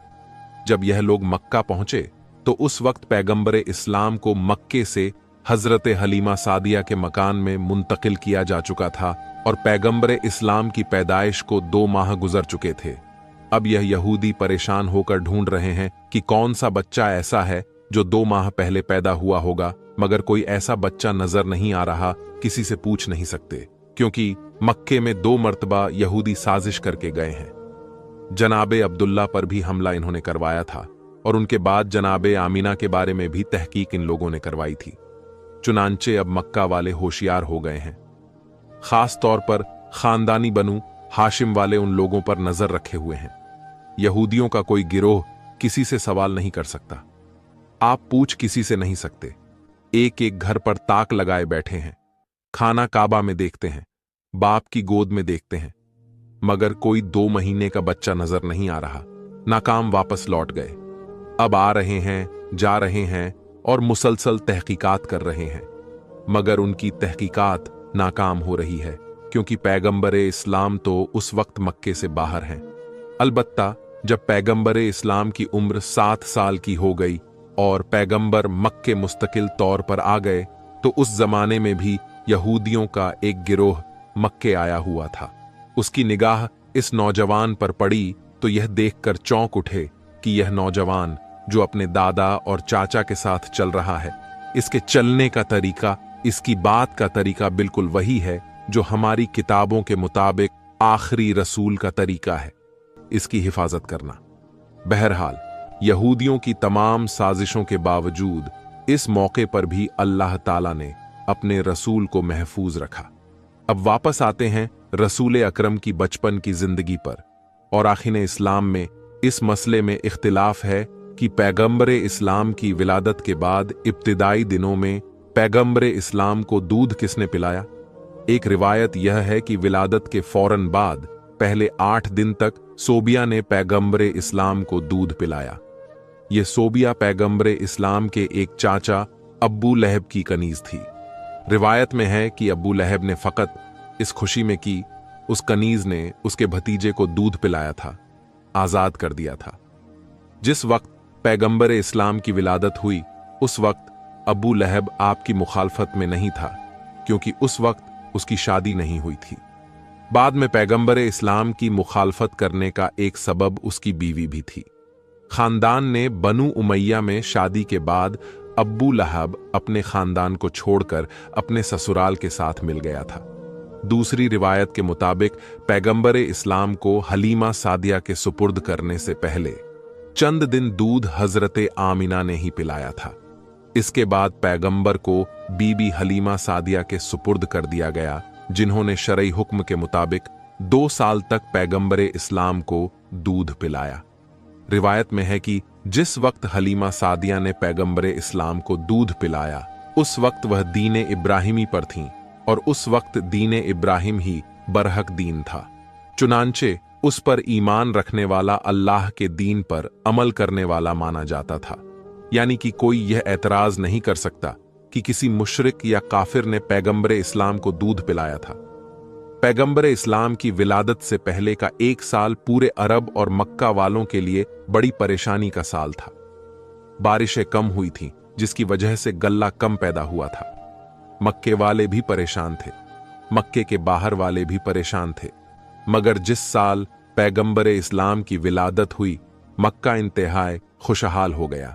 जब यह लोग मक्का पहुंचे तो उस वक्त पैगंबरे इस्लाम को मक्के से हजरत हलीमा सादिया के मकान में मुंतकिल किया जा चुका था, और पैगंबरे इस्लाम की पैदाइश को 2 माह गुजर चुके थे। अब यह यहूदी परेशान होकर ढूंढ रहे हैं कि कौन सा बच्चा ऐसा है जो 2 माह पहले पैदा हुआ होगा, मगर कोई ऐसा बच्चा नजर नहीं आ रहा। किसी से पूछ नहीं सकते, क्योंकि मक्के में 2 मर्तबा यहूदी साजिश करके गए हैं। जनाबे अब्दुल्ला पर भी हमला इन्होंने करवाया था, और उनके बाद जनाबे आमिना के बारे में भी तहकीक इन लोगों ने करवाई थी। चुनांचे अब मक्का वाले होशियार हो गए हैं। खास तौर पर खानदानी बनु हाशिम वाले उन लोगों पर नजर रखे हुए हैं। यहूदियों का कोई गिरोह किसी से सवाल नहीं कर सकता। आप पूछ किसी से नहीं सकते। एक एक घर पर ताक लगाए बैठे हैं। खाना काबा में देखते हैं, बाप की गोद में देखते हैं, मगर कोई 2 महीने का बच्चा नजर नहीं आ रहा। नाकाम वापस लौट गए। अब आ रहे हैं, जा रहे हैं और मुसलसल तहकीकात कर रहे हैं, मगर उनकी तहकीकात नाकाम हो रही है, क्योंकि पैगंबरे इस्लाम तो उस वक्त मक्के से बाहर हैं। अलबत्ता जब पैगंबरे इस्लाम की उम्र 7 साल की हो गई और पैगंबर मक्के मुस्तकिल तौर पर आ गए, तो उस जमाने में भी यहूदियों का एक गिरोह मक्के आया हुआ था। उसकी निगाह इस नौजवान पर पड़ी तो यह देखकर चौंक उठे कि यह नौजवान जो अपने दादा और चाचा के साथ चल रहा है, इसके चलने का तरीका, इसकी बात का तरीका बिल्कुल वही है जो हमारी किताबों के मुताबिक आखिरी रसूल का तरीका है। इसकी हिफाजत करना। बहरहाल यहूदियों की तमाम साजिशों के बावजूद इस मौके पर भी अल्लाह ताला ने अपने रसूल को महफूज रखा। अब वापस आते हैं रसूल अकरम की बचपन की जिंदगी पर। और आखिर इस्लाम में इस मसले में इख्तिलाफ है कि पैगंबरे इस्लाम की विलादत के बाद इब्तिदाई दिनों में पैगंबरे इस्लाम को दूध किसने पिलाया। एक रिवायत यह है कि विलादत के फौरन बाद पहले 8 दिन तक सोबिया ने पैगंबरे इस्लाम को दूध पिलाया। यह सोबिया पैगंबरे इस्लाम के एक चाचा अब्बू लहब की कनीज थी। रिवायत में है कि अब्बू लहब ने फकत इस खुशी में कि उस कनीज ने उसके भतीजे को दूध पिलाया था, आजाद कर दिया था। जिस वक्त पैगंबरे इस्लाम की विलादत हुई, उस वक्त अब्बू लहब आपकी मुखालफत में नहीं था, क्योंकि उस वक्त उसकी शादी नहीं हुई थी। बाद में पैगंबरे इस्लाम की मुखालफत करने का एक सबब उसकी बीवी भी थी। खानदान ने बनु उमैया में शादी के बाद अब्बू लहब अपने खानदान को छोड़कर अपने ससुराल के साथ मिल गया था। दूसरी रिवायत के मुताबिक पैगंबरे इस्लाम को हलीमा सादिया के सुपुर्द करने से पहले चंद दिन दूध हजरते आमिना ने ही पिलाया था। इसके बाद पैगंबर को बीबी हलीमा सादिया के सुपुर्द कर दिया गया, जिन्होंने शरई हुक्म के मुताबिक 2 साल तक पैगंबरे इस्लाम को दूध पिलाया। रिवायत में है कि जिस वक्त हलीमा सादिया ने पैगंबरे इस्लाम को दूध पिलाया, उस वक्त वह दीन इब्राहिमी पर थीं और उस वक्त दीन इब्राहिम ही बरहक दीन था। चुनांचे उस पर ईमान रखने वाला अल्लाह के दीन पर अमल करने वाला माना जाता था। यानी कि कोई यह एतराज नहीं कर सकता कि किसी मुशरिक या काफिर ने पैगंबर इस्लाम को दूध पिलाया था। पैगंबर इस्लाम की विलादत से पहले का 1 साल पूरे अरब और मक्का वालों के लिए बड़ी परेशानी का साल था। बारिशें कम हुई थीं, जिसकी वजह से गल्ला कम पैदा हुआ था। मक्के वाले भी परेशान थे, मक्के के बाहर वाले भी परेशान थे। मगर जिस साल पैगंबर इस्लाम की विलादत हुई, मक्का इंतहाई खुशहाल हो गया,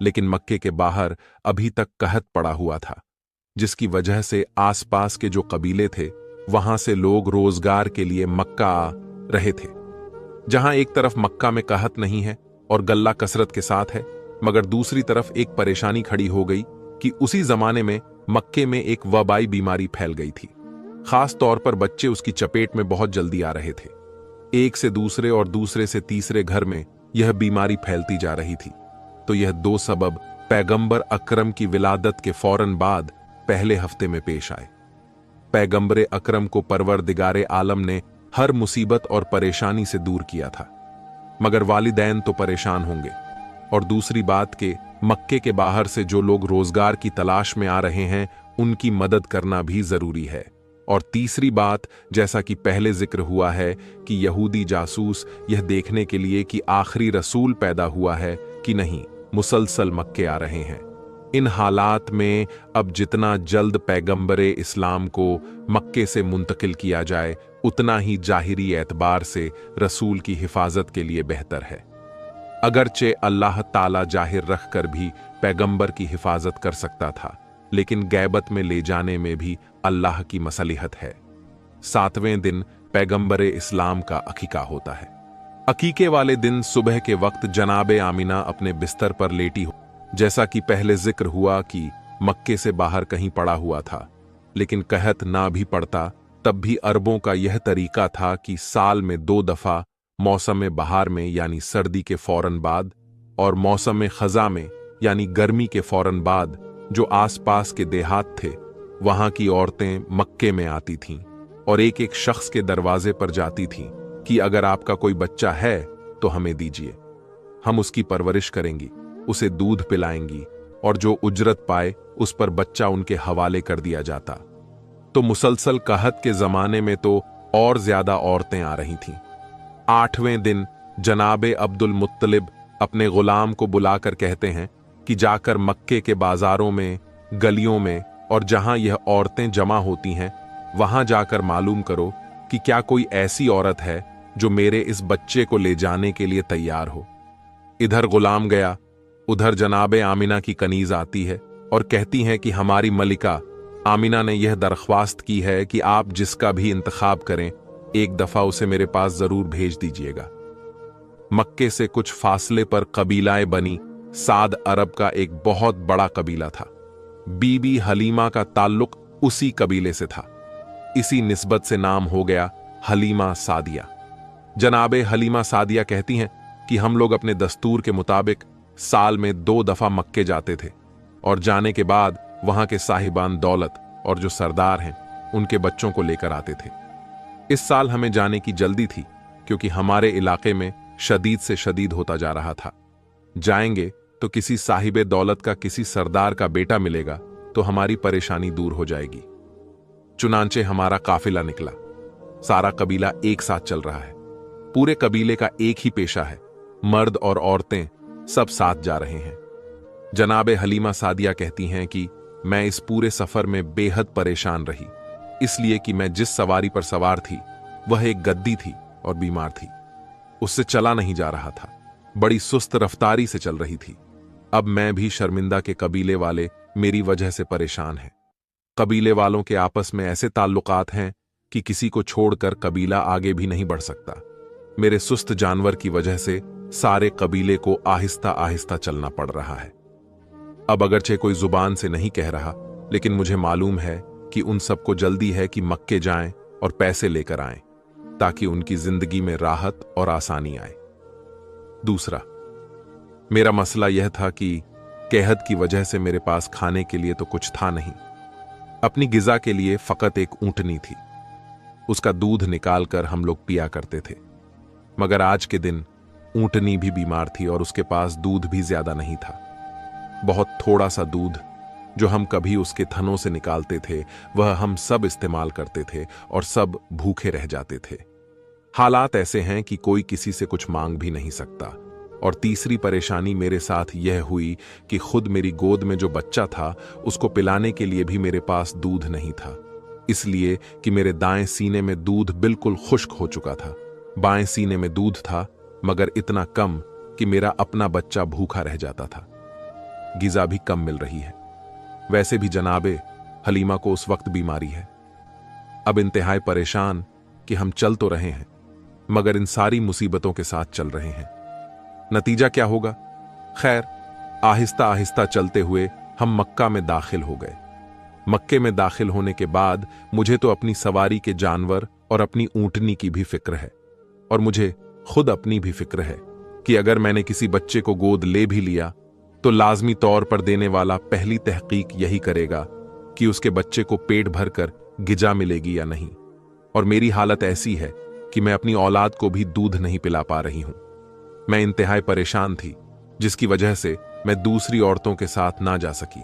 लेकिन मक्के के बाहर अभी तक कहत पड़ा हुआ था, जिसकी वजह से आसपास के जो कबीले थे वहां से लोग रोजगार के लिए मक्का आ रहे थे। जहां एक तरफ मक्का में कहत नहीं है और गल्ला कसरत के साथ है, मगर दूसरी तरफ एक परेशानी खड़ी हो गई कि उसी जमाने में मक्के में एक वबाई बीमारी फैल गई थी। खास तौर पर बच्चे उसकी चपेट में बहुत जल्दी आ रहे थे। एक से दूसरे और दूसरे से तीसरे घर में यह बीमारी फैलती जा रही थी। तो यह 2 सबब पैगंबर अकरम की विलादत के फौरन बाद पहले हफ्ते में पेश आए। पैगंबर अकरम को परवरदिगारे आलम ने हर मुसीबत और परेशानी से दूर किया था, मगर वालिदैन तो परेशान होंगे। और दूसरी बात के मक्के के बाहर से जो लोग रोजगार की तलाश में आ रहे हैं, उनकी मदद करना भी जरूरी है। और तीसरी बात, जैसा कि पहले जिक्र हुआ है कि यहूदी जासूस यह देखने के लिए कि आखिरी रसूल पैदा हुआ है कि नहीं, मुसलसल मक्के आ रहे हैं। इन हालात में अब जितना जल्द पैगंबरे इस्लाम को मक्के से मुंतकिल किया जाए, उतना ही जाहिरी एतबार से रसूल की हिफाजत के लिए बेहतर है। अगरचे अल्लाह ताला जाहिर रखकर भी पैगंबर की हिफाजत कर सकता था, लेकिन गैबत में ले जाने में भी अल्लाह की मसलिहत है। 7वें दिन पैगंबरे इस्लाम का अकीका होता है। अकीके वाले दिन सुबह के वक्त जनाबे आमिना अपने बिस्तर पर लेटी हो। जैसा कि पहले जिक्र हुआ कि मक्के से बाहर कहीं पड़ा हुआ था, लेकिन कहत ना भी पड़ता तब भी अरबों का यह तरीका था कि साल में 2 दफा, मौसम बहार में यानी सर्दी के फौरन बाद और मौसम खजा में यानी गर्मी के फौरन बाद, जो आसपास के देहात थे वहां की औरतें मक्के में आती थीं और एक एक शख्स के दरवाजे पर जाती थीं कि अगर आपका कोई बच्चा है तो हमें दीजिए, हम उसकी परवरिश करेंगी, उसे दूध पिलाएंगी और जो उजरत पाए उस पर बच्चा उनके हवाले कर दिया जाता। तो मुसलसल कहत के जमाने में तो और ज्यादा औरतें आ रही थीं। 8वें दिन जनाबे अब्दुल मुत्तलिब अपने गुलाम को बुलाकर कहते हैं कि जाकर मक्के के बाजारों में, गलियों में और जहां यह औरतें जमा होती हैं, वहां जाकर मालूम करो कि क्या कोई ऐसी औरत है जो मेरे इस बच्चे को ले जाने के लिए तैयार हो। इधर गुलाम गया, उधर जनाबे आमिना की कनीज आती है और कहती हैं कि हमारी मलिका आमिना ने यह दरख्वास्त की है कि आप जिसका भी इंतखाब करें, एक दफा उसे मेरे पास जरूर भेज दीजिएगा। मक्के से कुछ फासले पर कबीलाए बनी साद अरब का एक बहुत बड़ा कबीला था। बीबी हलीमा का ताल्लुक उसी कबीले से था। इसी निस्बत से नाम हो गया हलीमा सादिया। जनाबे हलीमा सादिया कहती हैं कि हम लोग अपने दस्तूर के मुताबिक साल में 2 दफा मक्के जाते थे और जाने के बाद वहां के साहिबान दौलत और जो सरदार हैं उनके बच्चों को लेकर आते थे। इस साल हमें जाने की जल्दी थी क्योंकि हमारे इलाके में शदीद से शदीद होता जा रहा था। जाएंगे तो किसी साहिबे दौलत का किसी सरदार का बेटा मिलेगा तो हमारी परेशानी दूर हो जाएगी। चुनांचे हमारा काफिला निकला। सारा कबीला एक साथ चल रहा है। पूरे कबीले का एक ही पेशा है, मर्द और औरतें सब साथ जा रहे हैं। जनाबे हलीमा सादिया कहती हैं कि मैं इस पूरे सफर में बेहद परेशान रही, इसलिए कि मैं जिस सवारी पर सवार थी वह एक गद्दी थी और बीमार थी। उससे चला नहीं जा रहा था, बड़ी सुस्त रफ्तारी से चल रही थी। अब मैं भी शर्मिंदा के कबीले वाले मेरी वजह से परेशान हैं। कबीले वालों के आपस में ऐसे ताल्लुकात हैं कि किसी को छोड़कर कबीला आगे भी नहीं बढ़ सकता। मेरे सुस्त जानवर की वजह से सारे कबीले को आहिस्ता आहिस्ता चलना पड़ रहा है। अब अगरचे कोई जुबान से नहीं कह रहा, लेकिन मुझे मालूम है कि उन सबको जल्दी है कि मक्के जाएं और पैसे लेकर आएं ताकि उनकी जिंदगी में राहत और आसानी आए। दूसरा, मेरा मसला यह था कि कहत की वजह से मेरे पास खाने के लिए तो कुछ था नहीं। अपनी गिजा के लिए फकत एक ऊंटनी थी। उसका दूध निकालकर हम लोग पिया करते थे। मगर आज के दिन ऊंटनी भी बीमार थी और उसके पास दूध भी ज्यादा नहीं था। बहुत थोड़ा सा दूध जो हम कभी उसके थनों से निकालते थे वह हम सब इस्तेमाल करते थे और सब भूखे रह जाते थे। हालात ऐसे हैं कि कोई किसी से कुछ मांग भी नहीं सकता। और तीसरी परेशानी मेरे साथ यह हुई कि खुद मेरी गोद में जो बच्चा था उसको पिलाने के लिए भी मेरे पास दूध नहीं था, इसलिए कि मेरे दाएं सीने में दूध बिल्कुल खुश्क हो चुका था। बाएं सीने में दूध था मगर इतना कम कि मेरा अपना बच्चा भूखा रह जाता था। गिजा भी कम मिल रही है। वैसे भी जनाबे हलीमा को उस वक्त बीमारी है। अब इंतहाई परेशान कि हम चल तो रहे हैं मगर इन सारी मुसीबतों के साथ चल रहे हैं। नतीजा क्या होगा? खैर, आहिस्ता आहिस्ता चलते हुए हम मक्का में दाखिल हो गए। मक्के में दाखिल होने के बाद मुझे तो अपनी सवारी के जानवर और अपनी ऊंटनी की भी फिक्र है, और मुझे खुद अपनी भी फिक्र है कि अगर मैंने किसी बच्चे को गोद ले भी लिया तो लाजमी तौर पर देने वाला पहली तहकीक यही करेगा कि उसके बच्चे को पेट भरकर गिजा मिलेगी या नहीं। और मेरी हालत ऐसी है कि मैं अपनी औलाद को भी दूध नहीं पिला पा रही हूं। मैं इंतहाई परेशान थी, जिसकी वजह से मैं दूसरी औरतों के साथ ना जा सकी।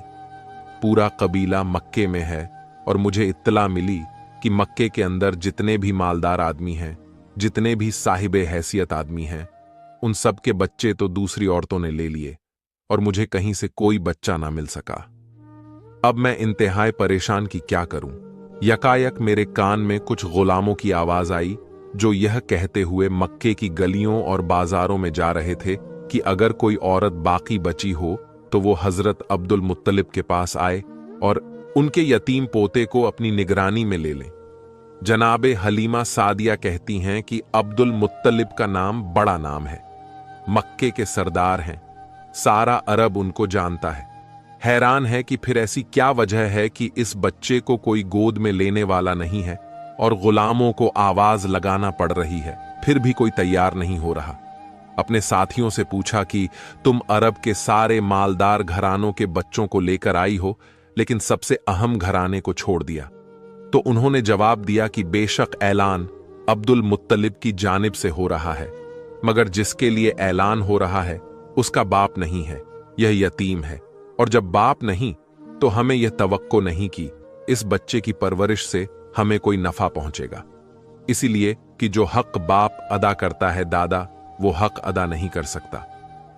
पूरा कबीला मक्के में है और मुझे इत्तला मिली कि मक्के के अंदर जितने भी मालदार आदमी हैं, जितने भी साहिबे हैसियत आदमी हैं, उन सब के बच्चे तो दूसरी औरतों ने ले लिए और मुझे कहीं से कोई बच्चा ना मिल सका। अब मैं इंतहाई परेशान की क्या करूं? यकायक मेरे कान में कुछ गुलामों की आवाज आई जो यह कहते हुए मक्के की गलियों और बाजारों में जा रहे थे कि अगर कोई औरत बाकी बची हो तो वो हजरत अब्दुल मुत्तलिब के पास आए और उनके यतीम पोते को अपनी निगरानी में ले लें। जनाबे हलीमा सादिया कहती हैं कि अब्दुल मुत्तलिब का नाम बड़ा नाम है, मक्के के सरदार हैं, सारा अरब उनको जानता है। हैरान है कि फिर ऐसी क्या वजह है कि इस बच्चे को कोई गोद में लेने वाला नहीं है और गुलामों को आवाज लगाना पड़ रही है, फिर भी कोई तैयार नहीं हो रहा। अपने साथियों से पूछा कि तुम अरब के सारे मालदार घरानों के बच्चों को लेकर आई हो, लेकिन सबसे अहम घराने को छोड़ दिया। तो उन्होंने जवाब दिया कि बेशक ऐलान अब्दुल मुत्तलिब की जानिब से हो रहा है, मगर जिसके लिए ऐलान हो रहा है उसका बाप नहीं है, यह यतीम है, और जब बाप नहीं तो हमें यह तवक्को नहीं कि इस बच्चे की परवरिश से हमें कोई नफा पहुंचेगा। इसीलिए कि जो हक बाप अदा करता है दादा, वो हक अदा नहीं कर सकता।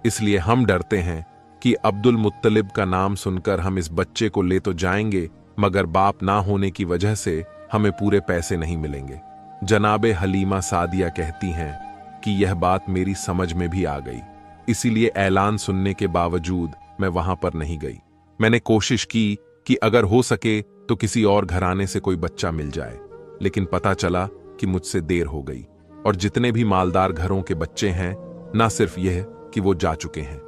इसलिए हम डरते हैं कि अब्दुल मुत्तलिब का नाम सुनकर हम इस बच्चे को ले तो जाएंगे, मगर बाप ना होने की वजह से हमें पूरे पैसे नहीं मिलेंगे। जनाबे हलीमा सादिया कहती हैं कि यह बात मेरी समझ में भी आ गई, इसीलिए ऐलान सुनने के बावजूद मैं वहां पर नहीं गई। मैंने कोशिश की कि अगर हो सके तो किसी और घराने से कोई बच्चा मिल जाए, लेकिन पता चला कि मुझसे देर हो गई और जितने भी मालदार घरों के बच्चे हैं, ना सिर्फ यह कि वो जा चुके हैं,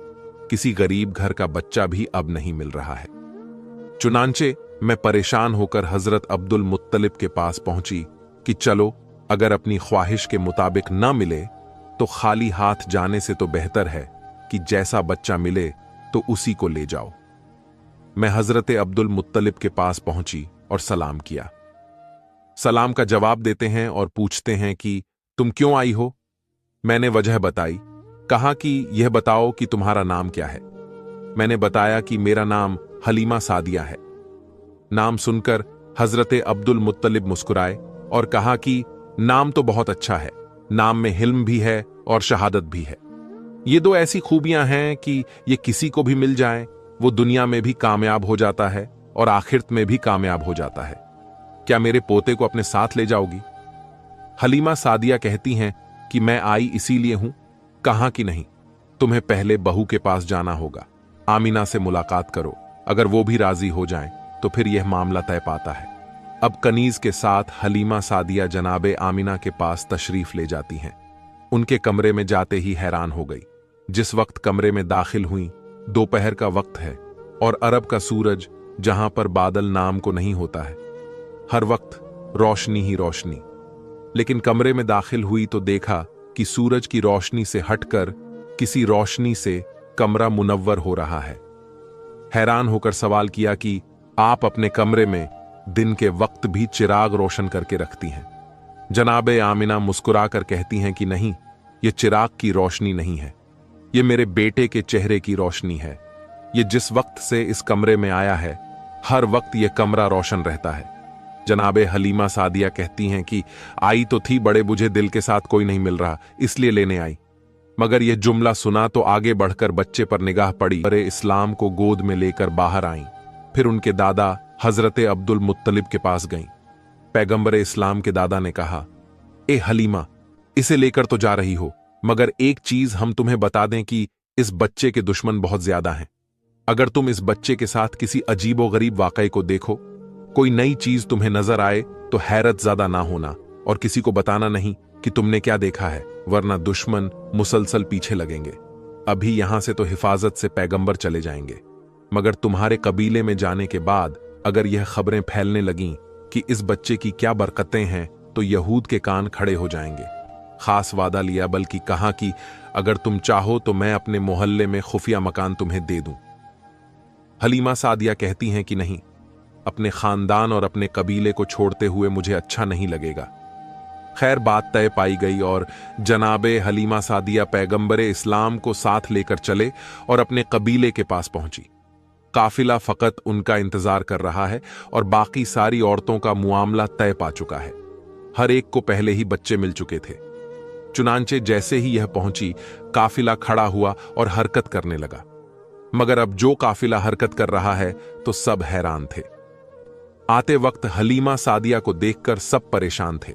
किसी गरीब घर का बच्चा भी अब नहीं मिल रहा है। चुनांचे मैं परेशान होकर हजरत अब्दुल मुत्तलिब के पास पहुंची कि चलो, अगर अपनी ख्वाहिश के मुताबिक ना मिले तो खाली हाथ जाने से तो बेहतर है कि जैसा बच्चा मिले तो उसी को ले जाओ। मैं हजरत अब्दुल मुत्तलिब के पास पहुंची और सलाम किया। सलाम का जवाब देते हैं और पूछते हैं कि तुम क्यों आई हो? मैंने वजह बताई। कहा कि यह बताओ कि तुम्हारा नाम क्या है। मैंने बताया कि मेरा नाम हलीमा सादिया है। नाम सुनकर हजरत अब्दुल मुत्तलिब मुस्कुराए और कहा कि नाम तो बहुत अच्छा है, नाम में हिल्म भी है और शहादत भी है। ये दो ऐसी खूबियां हैं कि ये किसी को भी मिल जाए वो दुनिया में भी कामयाब हो जाता है और आखिरत में भी कामयाब हो जाता है। क्या मेरे पोते को अपने साथ ले जाओगी? हलीमा सादिया कहती हैं कि मैं आई इसीलिए हूं। कहा कि नहीं, तुम्हें पहले बहू के पास जाना होगा, आमीना से मुलाकात करो, अगर वो भी राजी हो जाएं तो फिर यह मामला तय पाता है। अब कनीज के साथ हलीमा सादिया जनाबे आमीना के पास तशरीफ ले जाती हैं। उनके कमरे में जाते ही हैरान हो गई। जिस वक्त कमरे में दाखिल हुई, दोपहर का वक्त है और अरब का सूरज जहां पर बादल नाम को नहीं होता है, हर वक्त रोशनी ही रोशनी। लेकिन कमरे में दाखिल हुई तो देखा कि सूरज की रोशनी से हटकर किसी रोशनी से कमरा मुनव्वर हो रहा है। हैरान होकर सवाल किया कि आप अपने कमरे में दिन के वक्त भी चिराग रोशन करके रखती हैं। जनाबे आमिना मुस्कुराकर कहती हैं कि नहीं, ये चिराग की रोशनी नहीं है, ये मेरे बेटे के चेहरे की रोशनी है। ये जिस वक्त से इस कमरे में आया है, हर वक्त ये कमरा रोशन रहता है। जनाबे हलीमा सादिया कहती हैं कि आई तो थी, बड़े बुझे दिल के साथ कोई नहीं मिल रहा, इसलिए लेने आई। मगर यह जुमला सुना तो आगे बढ़कर बच्चे पर निगाह पड़ी। अरे इस्लाम को गोद में लेकर बाहर आईं। फिर उनके दादा हजरत अब्दुल मुत्तलिब के पास गईं। पैगंबर इस्लाम के दादा ने कहा, ए हलीमा, इसे लेकर तो जा रही हो, मगर एक चीज हम तुम्हें बता दें कि इस बच्चे के दुश्मन बहुत ज्यादा हैं। अगर तुम इस बच्चे के साथ किसी अजीबो गरीब वाकये को देखो, कोई नई चीज तुम्हें नजर आए, तो हैरत ज्यादा ना होना और किसी को बताना नहीं कि तुमने क्या देखा है, वरना दुश्मन मुसलसल पीछे लगेंगे। अभी यहां से तो हिफाजत से पैगंबर चले जाएंगे, मगर तुम्हारे कबीले में जाने के बाद अगर यह खबरें फैलने लगीं कि इस बच्चे की क्या बरकतें हैं, तो यहूद के कान खड़े हो जाएंगे। खास वादा लिया, बल्कि कहा कि अगर तुम चाहो तो मैं अपने मोहल्ले में खुफिया मकान तुम्हें दे दूं। हलीमा सादिया कहती हैं कि नहीं, अपने खानदान और अपने कबीले को छोड़ते हुए मुझे अच्छा नहीं लगेगा। खैर, बात तय पाई गई और जनाबे हलीमा सादिया पैगंबरे इस्लाम को साथ लेकर चले और अपने कबीले के पास पहुंची। काफिला फकत उनका इंतजार कर रहा है और बाकी सारी औरतों का मुआमला तय पा चुका है। हर एक को पहले ही बच्चे मिल चुके थे। चुनांचे जैसे ही यह पहुंची, काफिला खड़ा हुआ और हरकत करने लगा। मगर अब जो काफिला हरकत कर रहा है तो सब हैरान थे। आते वक्त हलीमा सादिया को देखकर सब परेशान थे।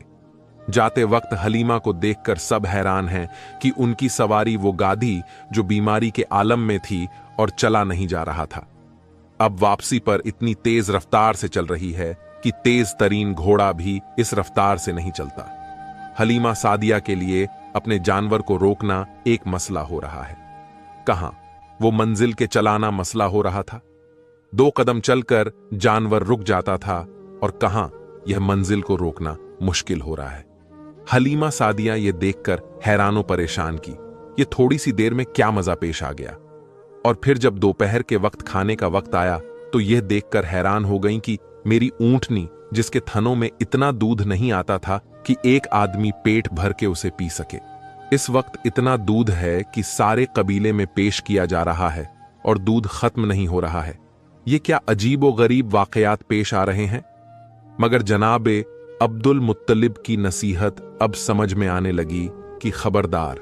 जाते वक्त हलीमा को देखकर सब हैरान हैं कि उनकी सवारी वो गाधी जो बीमारी के आलम में थी और चला नहीं जा रहा था, अब वापसी पर इतनी तेज रफ्तार से चल रही है कि तेज तरीन घोड़ा भी इस रफ्तार से नहीं चलता। हलीमा सादिया के लिए अपने जानवर को रोकना एक मसला हो रहा है। कहां वो मंजिल के चलाना मसला हो रहा था। 2 कदम चलकर जानवर रुक जाता था और कहां यह मंजिल को रोकना मुश्किल हो रहा है। हलीमा सादिया ये देखकर हैरानो परेशान की ये थोड़ी सी देर में क्या मजा पेश आ गया। और फिर जब दोपहर के वक्त खाने का वक्त आया तो यह देखकर हैरान हो गई कि मेरी ऊंटनी, जिसके थनों में इतना दूध नहीं आता था कि एक आदमी पेट भर के उसे पी सके, इस वक्त इतना दूध है कि सारे कबीले में पेश किया जा रहा है और दूध खत्म नहीं हो रहा है। ये क्या अजीबो गरीब वाकयात पेश आ रहे हैं। मगर जनाबे अब्दुल मुत्तलिब की नसीहत अब समझ में आने लगी कि खबरदार,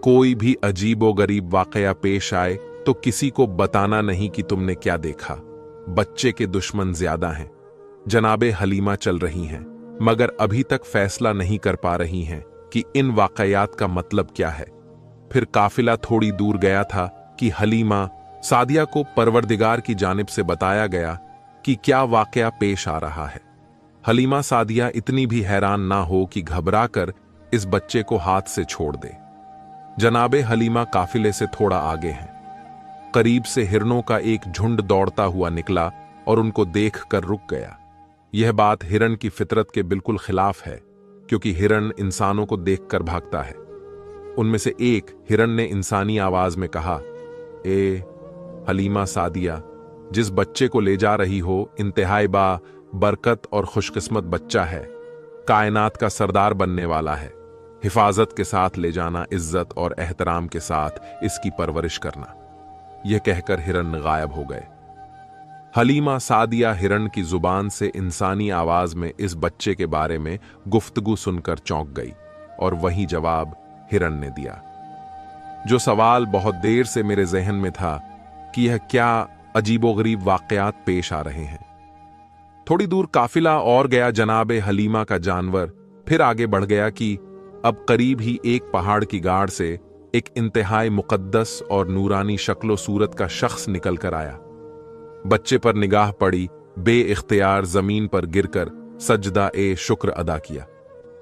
कोई भी अजीबो गरीब वाकया पेश आए तो किसी को बताना नहीं कि तुमने क्या देखा। बच्चे के दुश्मन ज्यादा हैं। जनाबे हलीमा चल रही हैं, मगर अभी तक फैसला नहीं कर पा रही हैं कि इन वाकयात का मतलब क्या है। फिर काफिला थोड़ी दूर गया था कि हलीमा सादिया को परवरदिगार की जानिब से बताया गया कि क्या वाकया पेश आ रहा है। हलीमा सादिया इतनी भी हैरान ना हो कि घबराकर इस बच्चे को हाथ से छोड़ दे। जनाबे हलीमा काफिले से थोड़ा आगे हैं। करीब से हिरणों का एक झुंड दौड़ता हुआ निकला और उनको देखकर रुक गया। यह बात हिरण की फितरत के बिल्कुल खिलाफ है, क्योंकि हिरण इंसानों को देखकर भागता है। उनमें से एक हिरण ने इंसानी आवाज में कहा, ए हलीमा सादिया, जिस बच्चे को ले जा रही हो इंतहाई बा बरकत और खुशकिस्मत बच्चा है, कायनात का सरदार बनने वाला है। हिफाजत के साथ ले जाना, इज्जत और एहतराम के साथ इसकी परवरिश करना। यह कहकर हिरण गायब हो गए। हलीमा सादिया हिरण की जुबान से इंसानी आवाज में इस बच्चे के बारे में गुफ्तगू सुनकर चौंक गई और वही जवाब हिरण ने दिया, जो सवाल बहुत देर से मेरे जहन में था कि यह क्या अजीबोगरीब वाकयात पेश आ रहे हैं। थोड़ी दूर काफिला और गया। जनाबे हलीमा का जानवर फिर आगे बढ़ गया कि अब करीब ही एक पहाड़ की गाड़ से एक इंतहाई मुकद्दस और नूरानी शक्लो सूरत का शख्स निकल कर आया। बच्चे पर निगाह पड़ी, बे इख्तियार जमीन पर गिरकर सजदा ए शुक्र अदा किया।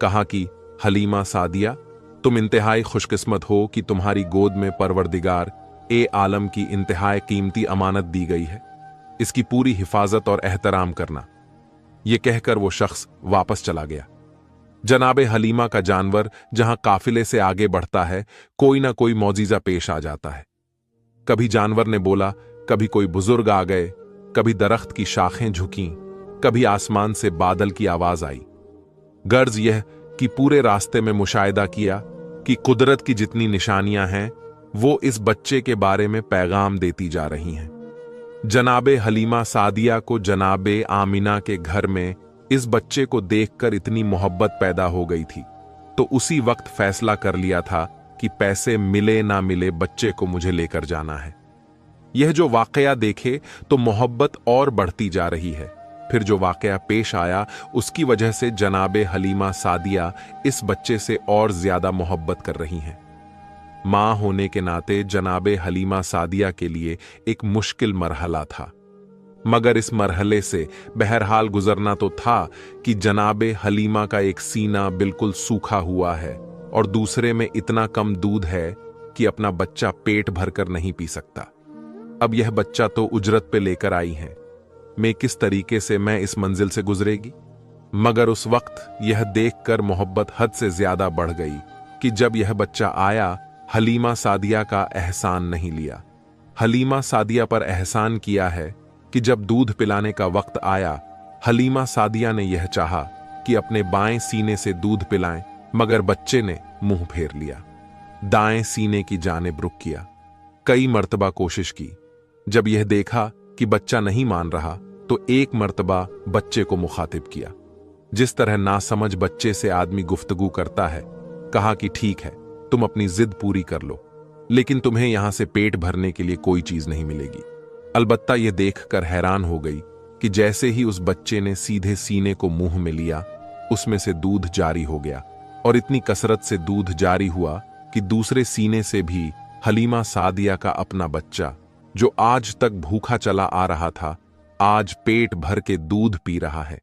कहा कि हलीमा सादिया, तुम इंतहाई खुशकिस्मत हो कि तुम्हारी गोद में परवरदिगार ए आलम की इंतहाई कीमती अमानत दी गई है। इसकी पूरी हिफाजत और एहतराम करना। यह कहकर वो शख्स वापस चला गया। जनाबे हलीमा का जानवर जहां काफिले से आगे बढ़ता है, कोई ना कोई मौजीजा पेश आ जाता है। कभी जानवर ने बोला, कभी कोई बुजुर्ग आ गए, कभी दरख्त की शाखें झुकीं, कभी आसमान से बादल की आवाज आई। गर्ज यह कि पूरे रास्ते में मुशाहिदा किया कि कुदरत की जितनी निशानियां हैं वो इस बच्चे के बारे में पैगाम देती जा रही हैं। जनाबे हलीमा सादिया को जनाबे आमिना के घर में इस बच्चे को देखकर इतनी मोहब्बत पैदा हो गई थी, तो उसी वक्त फैसला कर लिया था कि पैसे मिले ना मिले बच्चे को मुझे लेकर जाना है। यह जो वाकया देखे तो मोहब्बत और बढ़ती जा रही है। फिर जो वाकया पेश आया उसकी वजह से जनाबे हलीमा सादिया इस बच्चे से और ज्यादा मोहब्बत कर रही हैं। मां होने के नाते जनाबे हलीमा सादिया के लिए एक मुश्किल मरहला था, मगर इस मरहले से बहरहाल गुजरना तो था कि जनाबे हलीमा का एक सीना बिल्कुल सूखा हुआ है और दूसरे में इतना कम दूध है कि अपना बच्चा पेट भरकर नहीं पी सकता। अब यह बच्चा तो उजरत पे लेकर आई है, मैं किस तरीके से मैं इस मंजिल से गुजरेगी। मगर उस वक्त यह देखकर मोहब्बत हद से ज्यादा बढ़ गई कि जब यह बच्चा आया, हलीमा सादिया का एहसान नहीं लिया। हलीमा सादिया पर एहसान किया है कि जब दूध पिलाने का वक्त आया, हलीमा सादिया ने यह चाहा कि अपने बाएं सीने से दूध पिलाएं, मगर बच्चे ने मुंह फेर लिया, दाएं सीने की जानिब रुख किया। कई मर्तबा कोशिश की। जब यह देखा कि बच्चा नहीं मान रहा तो एक मर्तबा बच्चे को मुखातिब किया, जिस तरह नासमझ बच्चे से आदमी गुफ्तगू करता है। कहा कि ठीक है, तुम अपनी जिद पूरी कर लो, लेकिन तुम्हें यहां से पेट भरने के लिए कोई चीज नहीं मिलेगी। अलबत्ता यह देखकर हैरान हो गई कि जैसे ही उस बच्चे ने सीधे सीने को मुंह में लिया, उसमें से दूध जारी हो गया और इतनी कसरत से दूध जारी हुआ कि दूसरे सीने से भी हलीमा सादिया का अपना बच्चा, जो आज तक भूखा चला आ रहा था, आज पेट भर के दूध पी रहा है।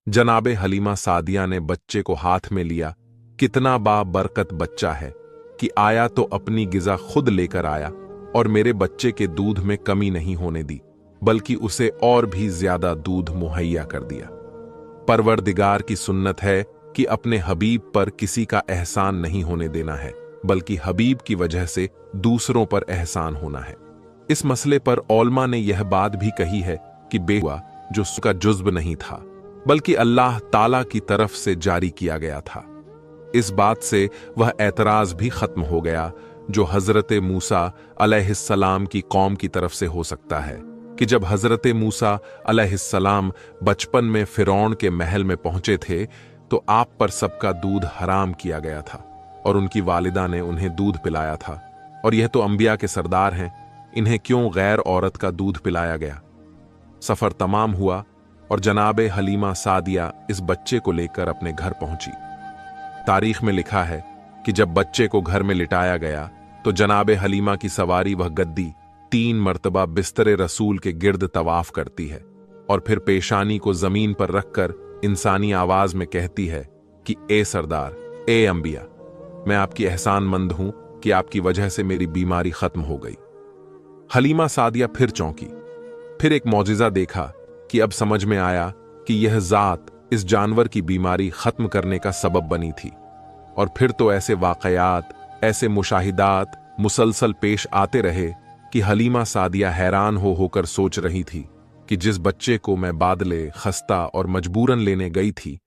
जनाबे हलीमा सादिया ने बच्चे को हाथ में लिया। कितना बाबरकत बच्चा है कि आया तो अपनी गिजा खुद लेकर आया और मेरे बच्चे के दूध में कमी नहीं होने दी, बल्कि उसे और भी ज्यादा दूध मुहैया कर दिया। परवरदिगार की सुन्नत है कि अपने हबीब पर किसी का एहसान नहीं होने देना है, बल्कि हबीब की वजह से दूसरों पर एहसान होना है। इस मसले पर औलमा ने यह बात भी कही है कि बेहुआ जो उसका जुज्ब नहीं था, बल्कि अल्लाह ताला की तरफ से जारी किया गया था। इस बात से वह एतराज भी खत्म हो गया जो हजरत मूसा अलैहिस्सलाम की कौम की तरफ से हो सकता है कि जब हजरत मूसा अलैहिस्सलाम बचपन में फिरौन के महल में पहुंचे थे तो आप पर सबका दूध हराम किया गया था और उनकी वालिदा ने उन्हें दूध पिलाया था, और यह तो अंबिया के सरदार हैं, इन्हें क्यों गैर औरत का दूध पिलाया गया। सफर तमाम हुआ और जनाबे हलीमा सादिया इस बच्चे को लेकर अपने घर पहुंची। तारीख में लिखा है कि जब बच्चे को घर में लिटाया गया तो जनाबे हलीमा की सवारी वह गद्दी 3 मर्तबा बिस्तरे रसूल के गिर्द तवाफ करती है और फिर पेशानी को जमीन पर रखकर इंसानी आवाज में कहती है कि ए सरदार, ए अंबिया, मैं आपकी एहसानमंद हूं कि आपकी वजह से मेरी बीमारी खत्म हो गई। हलीमा सादिया फिर चौंकी। फिर एक मौजिजा देखा कि अब समझ में आया कि यह जात इस जानवर की बीमारी खत्म करने का सबब बनी थी। और फिर तो ऐसे वाकयात, ऐसे मुशाहिदात मुसलसल पेश आते रहे कि हलीमा सादिया हैरान होकर सोच रही थी कि जिस बच्चे को मैं बादले, खस्ता और मजबूरन लेने गई थी,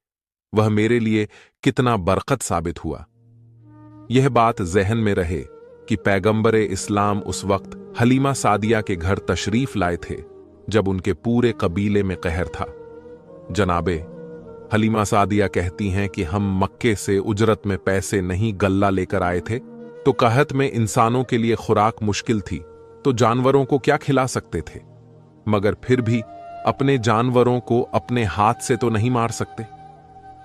वह मेरे लिए कितना बरकत साबित हुआ। यह बात जहन में रहे कि पैगंबरे इस्लाम उस वक्त हलीमा सादिया के घर तशरीफ लाए थे जब उनके पूरे कबीले में कहर था। जनाबे हलीमा सादिया कहती हैं कि हम मक्के से उजरत में पैसे नहीं गल्ला लेकर आए थे, तो कहत में इंसानों के लिए खुराक मुश्किल थी तो जानवरों को क्या खिला सकते थे, मगर फिर भी अपने जानवरों को अपने हाथ से तो नहीं मार सकते।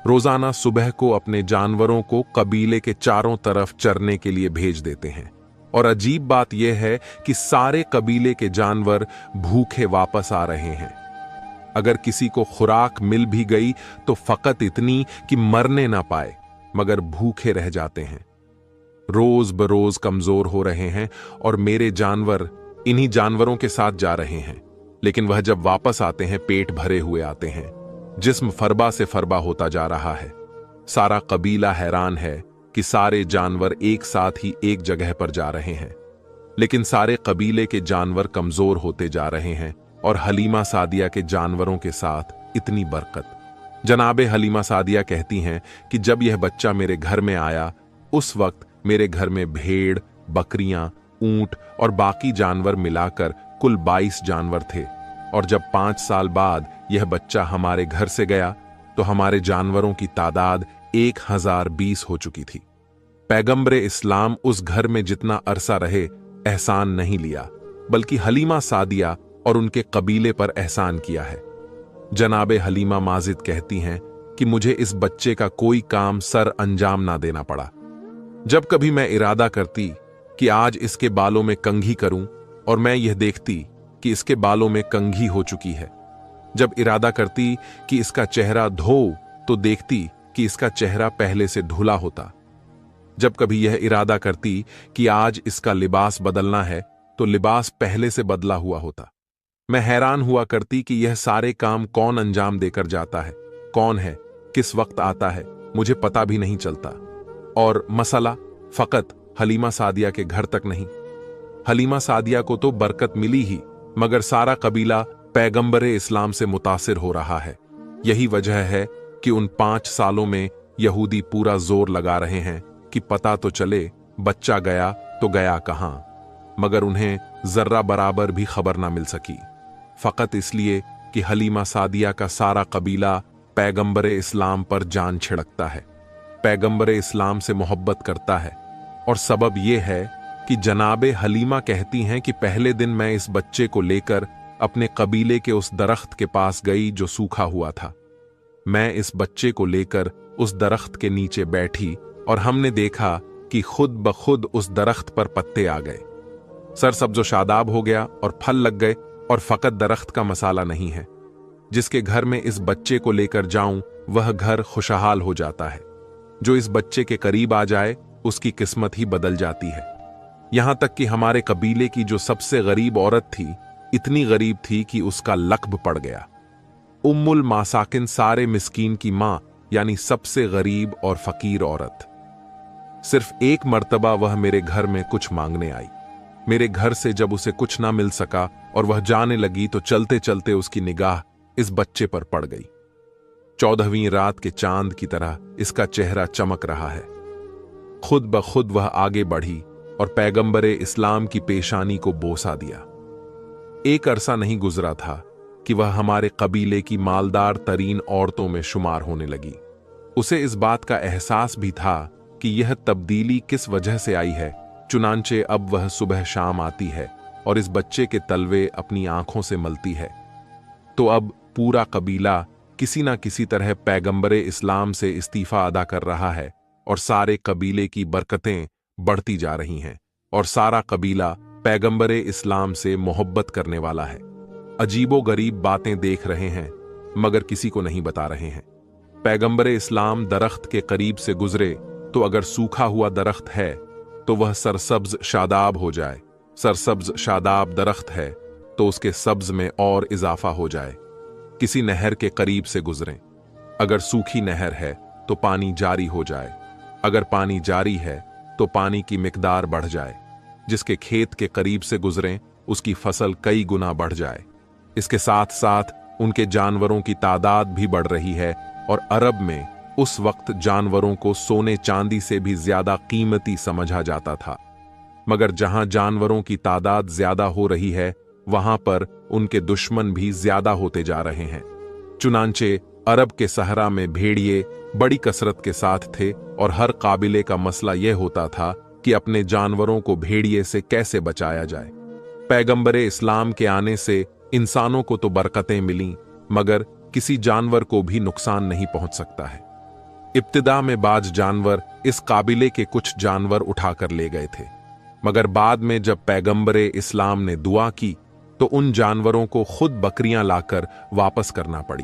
रोजाना सुबह को अपने जानवरों को कबीले के चारों तरफ चरने के लिए भेज देते हैं, और अजीब बात यह है कि सारे कबीले के जानवर भूखे वापस आ रहे हैं। अगर किसी को खुराक मिल भी गई तो फकत इतनी कि मरने ना पाए, मगर भूखे रह जाते हैं। रोज बरोज कमजोर हो रहे हैं और मेरे जानवर इन्हीं जानवरों के साथ जा रहे हैं, लेकिन वह जब वापस आते हैं पेट भरे हुए आते हैं। जिस्म फरबा से फरबा होता जा रहा है। सारा कबीला हैरान है कि सारे जानवर एक साथ ही एक जगह पर जा रहे हैं। लेकिन सारे कबीले के जानवर कमजोर होते जा रहे हैं और हलीमा सादिया के जानवरों के साथ इतनी बरकत। जनाबे हलीमा सादिया कहती हैं कि जब यह बच्चा मेरे घर में आया उस वक्त मेरे घर में भेड़, बकरियां, ऊंट और बाकी जानवर मिलाकर कुल 22 जानवर थे, और जब 5 साल बाद यह बच्चा हमारे घर से गया तो हमारे जानवरों की तादाद 1020 हो चुकी थी। पैगंबरे इस्लाम उस घर में जितना अरसा रहे एहसान नहीं लिया, बल्कि हलीमा सादिया और उनके कबीले पर एहसान किया है। जनाबे हलीमा माजिद कहती हैं कि मुझे इस बच्चे का कोई काम सर अंजाम ना देना पड़ा। जब कभी मैं इरादा करती कि आज इसके बालों में कंघी करूं और मैं यह देखती कि इसके बालों में कंघी हो चुकी है, जब इरादा करती कि इसका चेहरा धो तो देखती कि इसका चेहरा पहले से धुला होता। जब कभी यह इरादा करती कि आज इसका लिबास बदलना है तो लिबास पहले से बदला हुआ होता। मैं हैरान हुआ करती कि यह सारे काम कौन अंजाम देकर जाता है, कौन है, किस वक्त आता है, मुझे पता भी नहीं चलता। और मसला फकत हलीमा सादिया के घर तक नहीं। हलीमा सादिया को तो बरकत मिली ही, मगर सारा कबीला पैगंबरे इस्लाम से मुतासिर हो रहा है। यही वजह है कि उन 5 सालों में यहूदी पूरा जोर लगा रहे हैं कि पता तो चले बच्चा गया तो गया कहां, मगर उन्हें जर्रा बराबर भी खबर ना मिल सकी, फकत इसलिए कि हलीमा सादिया का सारा कबीला पैगंबरे इस्लाम पर जान छिड़कता है, पैगंबरे इस्लाम से मोहब्बत करता है। और सबब यह है कि जनाबे हलीमा कहती हैं कि पहले दिन मैं इस बच्चे को लेकर अपने कबीले के उस दरख्त के पास गई जो सूखा हुआ था। मैं इस बच्चे को लेकर उस दरख्त के नीचे बैठी और हमने देखा कि खुद ब खुद उस दरख्त पर पत्ते आ गए, सरसब्ज़ो शादाब हो गया और फल लग गए, और फकत दरख्त का मसाला नहीं है। जिसके घर में इस बच्चे को लेकर जाऊं वह घर खुशहाल हो जाता है। जो इस बच्चे के करीब आ जाए उसकी किस्मत ही बदल जाती है। यहां तक कि हमारे कबीले की जो सबसे गरीब औरत थी, इतनी गरीब थी कि उसका लक़्ब पड़ गया। उम्मुल मासाकिन, सारे मिस्कीन की मां, यानी सबसे गरीब और फकीर औरत। सिर्फ एक मर्तबा वह मेरे घर में कुछ मांगने आई। मेरे घर से जब उसे कुछ ना मिल सका और वह जाने लगी तो चलते चलते उसकी निगाह इस बच्चे पर पड़ गई। 14वीं रात के चांद की तरह इसका चेहरा चमक रहा है। खुद ब खुद वह आगे बढ़ी और पैगंबरे इस्लाम की पेशानी को बोसा दिया। एक अरसा नहीं गुजरा था कि वह हमारे कबीले की मालदार तरीन औरतों में शुमार होने लगी। उसे इस बात का एहसास भी था कि यह तब्दीली किस वजह से आई है, चुनांचे अब वह सुबह शाम आती है और इस बच्चे के तलवे अपनी आंखों से मलती है। तो अब पूरा कबीला किसी ना किसी तरह पैगंबरे इस्लाम से इस्तीफा अदा कर रहा है और सारे कबीले की बरकतें बढ़ती जा रही हैं और सारा कबीला पैगंबरे इस्लाम से मोहब्बत करने वाला है। अजीबो गरीब बातें देख रहे हैं मगर किसी को नहीं बता रहे हैं। पैगंबरे इस्लाम दरख्त के करीब से गुजरे तो अगर सूखा हुआ दरख्त है तो वह सरसब्ज शादाब हो जाए, सरसब्ज शादाब दरख्त है तो उसके सब्ज में और इजाफा हो जाए। किसी नहर के करीब से गुजरें, अगर सूखी नहर है तो पानी जारी हो जाए, अगर पानी जारी है तो पानी की मिकदार बढ़ जाए। जिसके खेत के करीब से गुजरें उसकी फसल कई गुना बढ़ जाए। इसके साथ साथ उनके जानवरों की तादाद भी बढ़ रही है और अरब में उस वक्त जानवरों को सोने चांदी से भी ज्यादा कीमती समझा जाता था। मगर जहां जानवरों की तादाद ज्यादा हो रही है वहां पर उनके दुश्मन भी ज्यादा होते जा रहे हैं। चुनांचे अरब के सहरा में भेड़िए बड़ी कसरत के साथ थे और हर काबिले का मसला यह होता था कि अपने जानवरों को भेड़िए से कैसे बचाया जाए। पैगंबरे इस्लाम के आने से इंसानों को तो बरकतें मिलीं, मगर किसी जानवर को भी नुकसान नहीं पहुंच सकता है। इब्तिदा में बाज जानवर इस काबिले के कुछ जानवर उठाकर ले गए थे, मगर बाद में जब पैगंबरे इस्लाम ने दुआ की तो उन जानवरों को खुद बकरियां लाकर वापस करना पड़ी।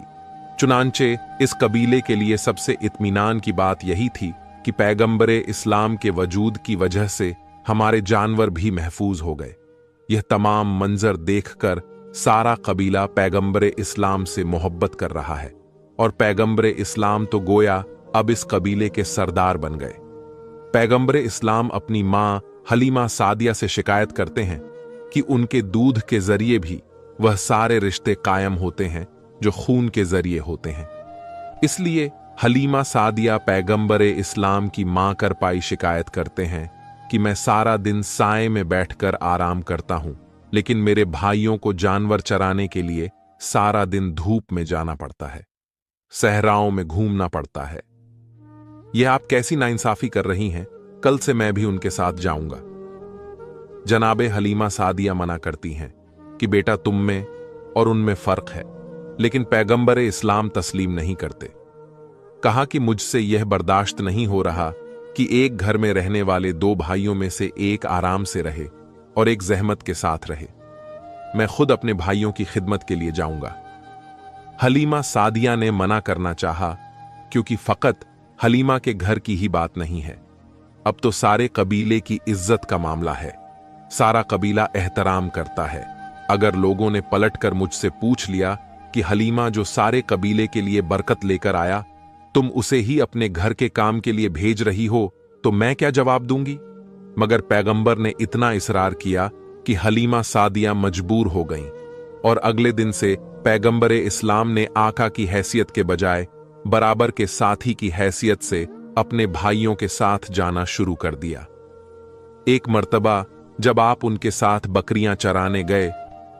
चुनांचे इस कबीले के लिए सबसे इत्मीनान की बात यही थी कि पैगंबरे इस्लाम के वजूद की वजह से हमारे जानवर भी महफूज हो गए। यह तमाम मंजर देखकर सारा कबीला पैगंबरे इस्लाम से मोहब्बत कर रहा है और पैगंबरे इस्लाम तो गोया अब इस कबीले के सरदार बन गए। पैगंबरे इस्लाम अपनी मां हलीमा सादिया से शिकायत करते हैं कि उनके दूध के जरिए भी वह सारे रिश्ते कायम होते हैं जो खून के जरिए होते हैं। इसलिए हलीमा सादिया पैगंबरे इस्लाम की मां कर पाई शिकायत करते हैं कि मैं सारा दिन साए में बैठकर आराम करता हूं, लेकिन मेरे भाइयों को जानवर चराने के लिए सारा दिन धूप में जाना पड़ता है, सहराओं में घूमना पड़ता है। यह आप कैसी नाइंसाफी कर रही हैं? कल से मैं भी उनके साथ जाऊंगा। जनाबे हलीमा सादिया मना करती हैं कि बेटा तुम में और उनमें फर्क है, लेकिन पैगंबरे इस्लाम तस्लीम नहीं करते। कहा कि मुझसे यह बर्दाश्त नहीं हो रहा कि एक घर में रहने वाले दो भाइयों में से एक आराम से रहे और एक जहमत के साथ रहे। मैं खुद अपने भाइयों की खिदमत के लिए जाऊंगा। हलीमा सादिया ने मना करना चाहा, क्योंकि फकत हलीमा के घर की ही बात नहीं है, अब तो सारे कबीले की इज्जत का मामला है। सारा कबीला एहतराम करता है। अगर लोगों ने पलटकर मुझसे पूछ लिया कि हलीमा जो सारे कबीले के लिए बरकत लेकर आया, तुम उसे ही अपने घर के काम के लिए भेज रही हो, तो मैं क्या जवाब दूंगी? मगर पैगंबर ने इतना इसरार किया कि हलीमा सादिया मजबूर हो गईं और अगले दिन से पैगंबरे इस्लाम ने आका की हैसियत के बजाय बराबर के साथी की हैसियत से अपने भाइयों के साथ जाना शुरू कर दिया। एक मर्तबा जब आप उनके साथ बकरियां चराने गए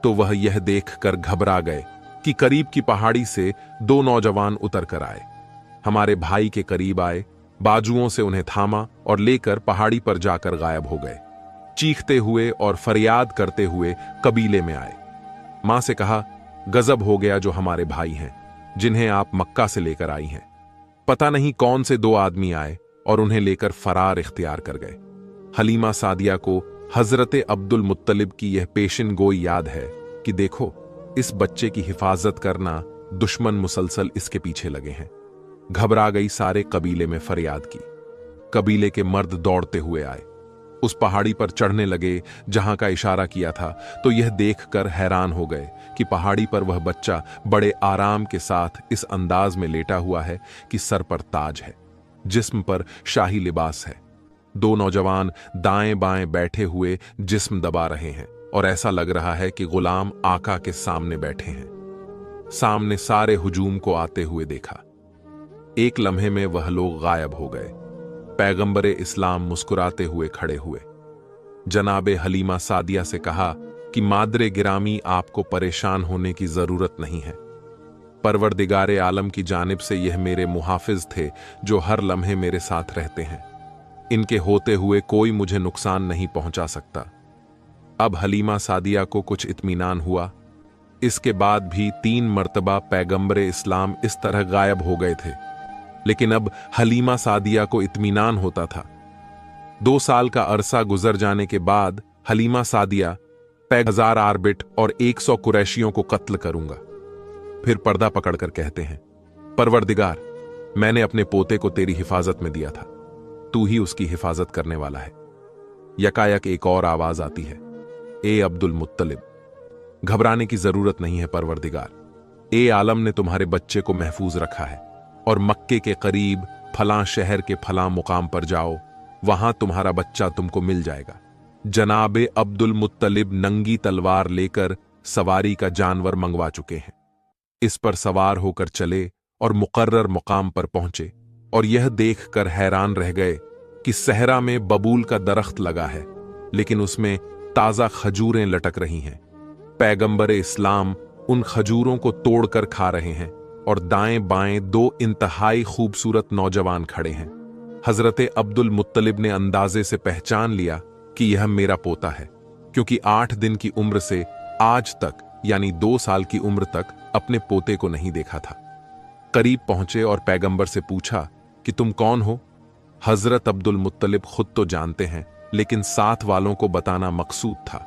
तो वह यह देखकर घबरा गए कि करीब की पहाड़ी से दो नौजवान उतर कर आए। हमारे भाई के करीब आए, बाजुओं से उन्हें थामा और लेकर पहाड़ी पर जाकर गायब हो गए। चीखते हुए और फरियाद करते हुए कबीले में आए। मां से कहा, गजब हो गया जो हमारे भाई हैं, जिन्हें आप मक्का से लेकर आई हैं। पता नहीं कौन से दो आदमी आए और उन्हें लेकर फरार इख्तियार कर गए। हलीमा सादिया को हजरत अब्दुल मुत्तलिब की यह पेशिन गोई याद है कि देखो, इस बच्चे की हिफाजत करना, दुश्मन मुसलसल इसके पीछे लगे हैं। घबरा गई, सारे कबीले में फरियाद की। कबीले के मर्द दौड़ते हुए आए, उस पहाड़ी पर चढ़ने लगे जहां का इशारा किया था, तो यह देखकर हैरान हो गए कि पहाड़ी पर वह बच्चा बड़े आराम के साथ इस अंदाज में लेटा हुआ है कि सर पर ताज है, जिस्म पर शाही लिबास है। दो नौजवान दाएं बाएं बैठे हुए जिस्म दबा रहे हैं और ऐसा लग रहा है कि गुलाम आका के सामने बैठे हैं। सामने सारे हुजूम को आते हुए देखा। एक लम्हे में वह लोग गायब हो गए। पैगंबरे इस्लाम मुस्कुराते हुए खड़े हुए। जनाबे हलीमा सादिया से कहा कि मादरे गिरामी, आपको परेशान होने की जरूरत नहीं है। परवरदिगारे आलम की जानिब से यह मेरे मुहाफिज थे जो हर लम्हे मेरे साथ रहते हैं। इनके होते हुए कोई मुझे नुकसान नहीं पहुंचा सकता। अब हलीमा सादिया को कुछ इत्मीनान हुआ। इसके बाद भी 3 मर्तबा पैगंबरे इस्लाम इस तरह गायब हो गए थे, लेकिन अब हलीमा सादिया को इत्मीनान होता था। 2 साल का अरसा गुजर जाने के बाद हलीमा सादिया 1000 आरबिट और 100 कुरैशियों को कत्ल करूंगा। फिर पर्दा पकड़कर कहते हैं, परवरदिगार, मैंने अपने पोते को तेरी हिफाजत में दिया था, तू ही उसकी हिफाजत करने वाला है। यकायक एक और आवाज आती है, ए अब्दुल मुत्तलिब, घबराने की जरूरत नहीं है परवरदिगार। ए आलम ने तुम्हारे बच्चे को महफूज रखा है और मक्के के करीब फलां शहर के फलां मुकाम पर जाओ, वहां तुम्हारा बच्चा तुमको मिल जाएगा। जनाबे अब्दुल मुत्तलिब नंगी तलवार लेकर सवारी का जानवर मंगवा चुके हैं। इस पर सवार होकर चले और मुकर्रर मुकाम पर पहुंचे और यह देखकर हैरान रह गए कि सहरा में बबूल का दरख्त लगा है, लेकिन उसमें ताजा खजूरें लटक रही हैं। पैगंबरे इस्लाम उन खजूरों को तोड़कर खा रहे हैं और दाएं बाएं 2 इंतहाई खूबसूरत नौजवान खड़े हैं। हजरते अब्दुल मुत्तलिब ने अंदाजे से पहचान लिया कि यह मेरा पोता है, क्योंकि 8 दिन की उम्र से आज तक, यानी 2 साल की उम्र तक, अपने पोते को नहीं देखा था। करीब पहुंचे और पैगंबर से पूछा कि तुम कौन हो? हजरत अब्दुल मुत्तलिब खुद तो जानते हैं, लेकिन साथ वालों को बताना मकसूद था।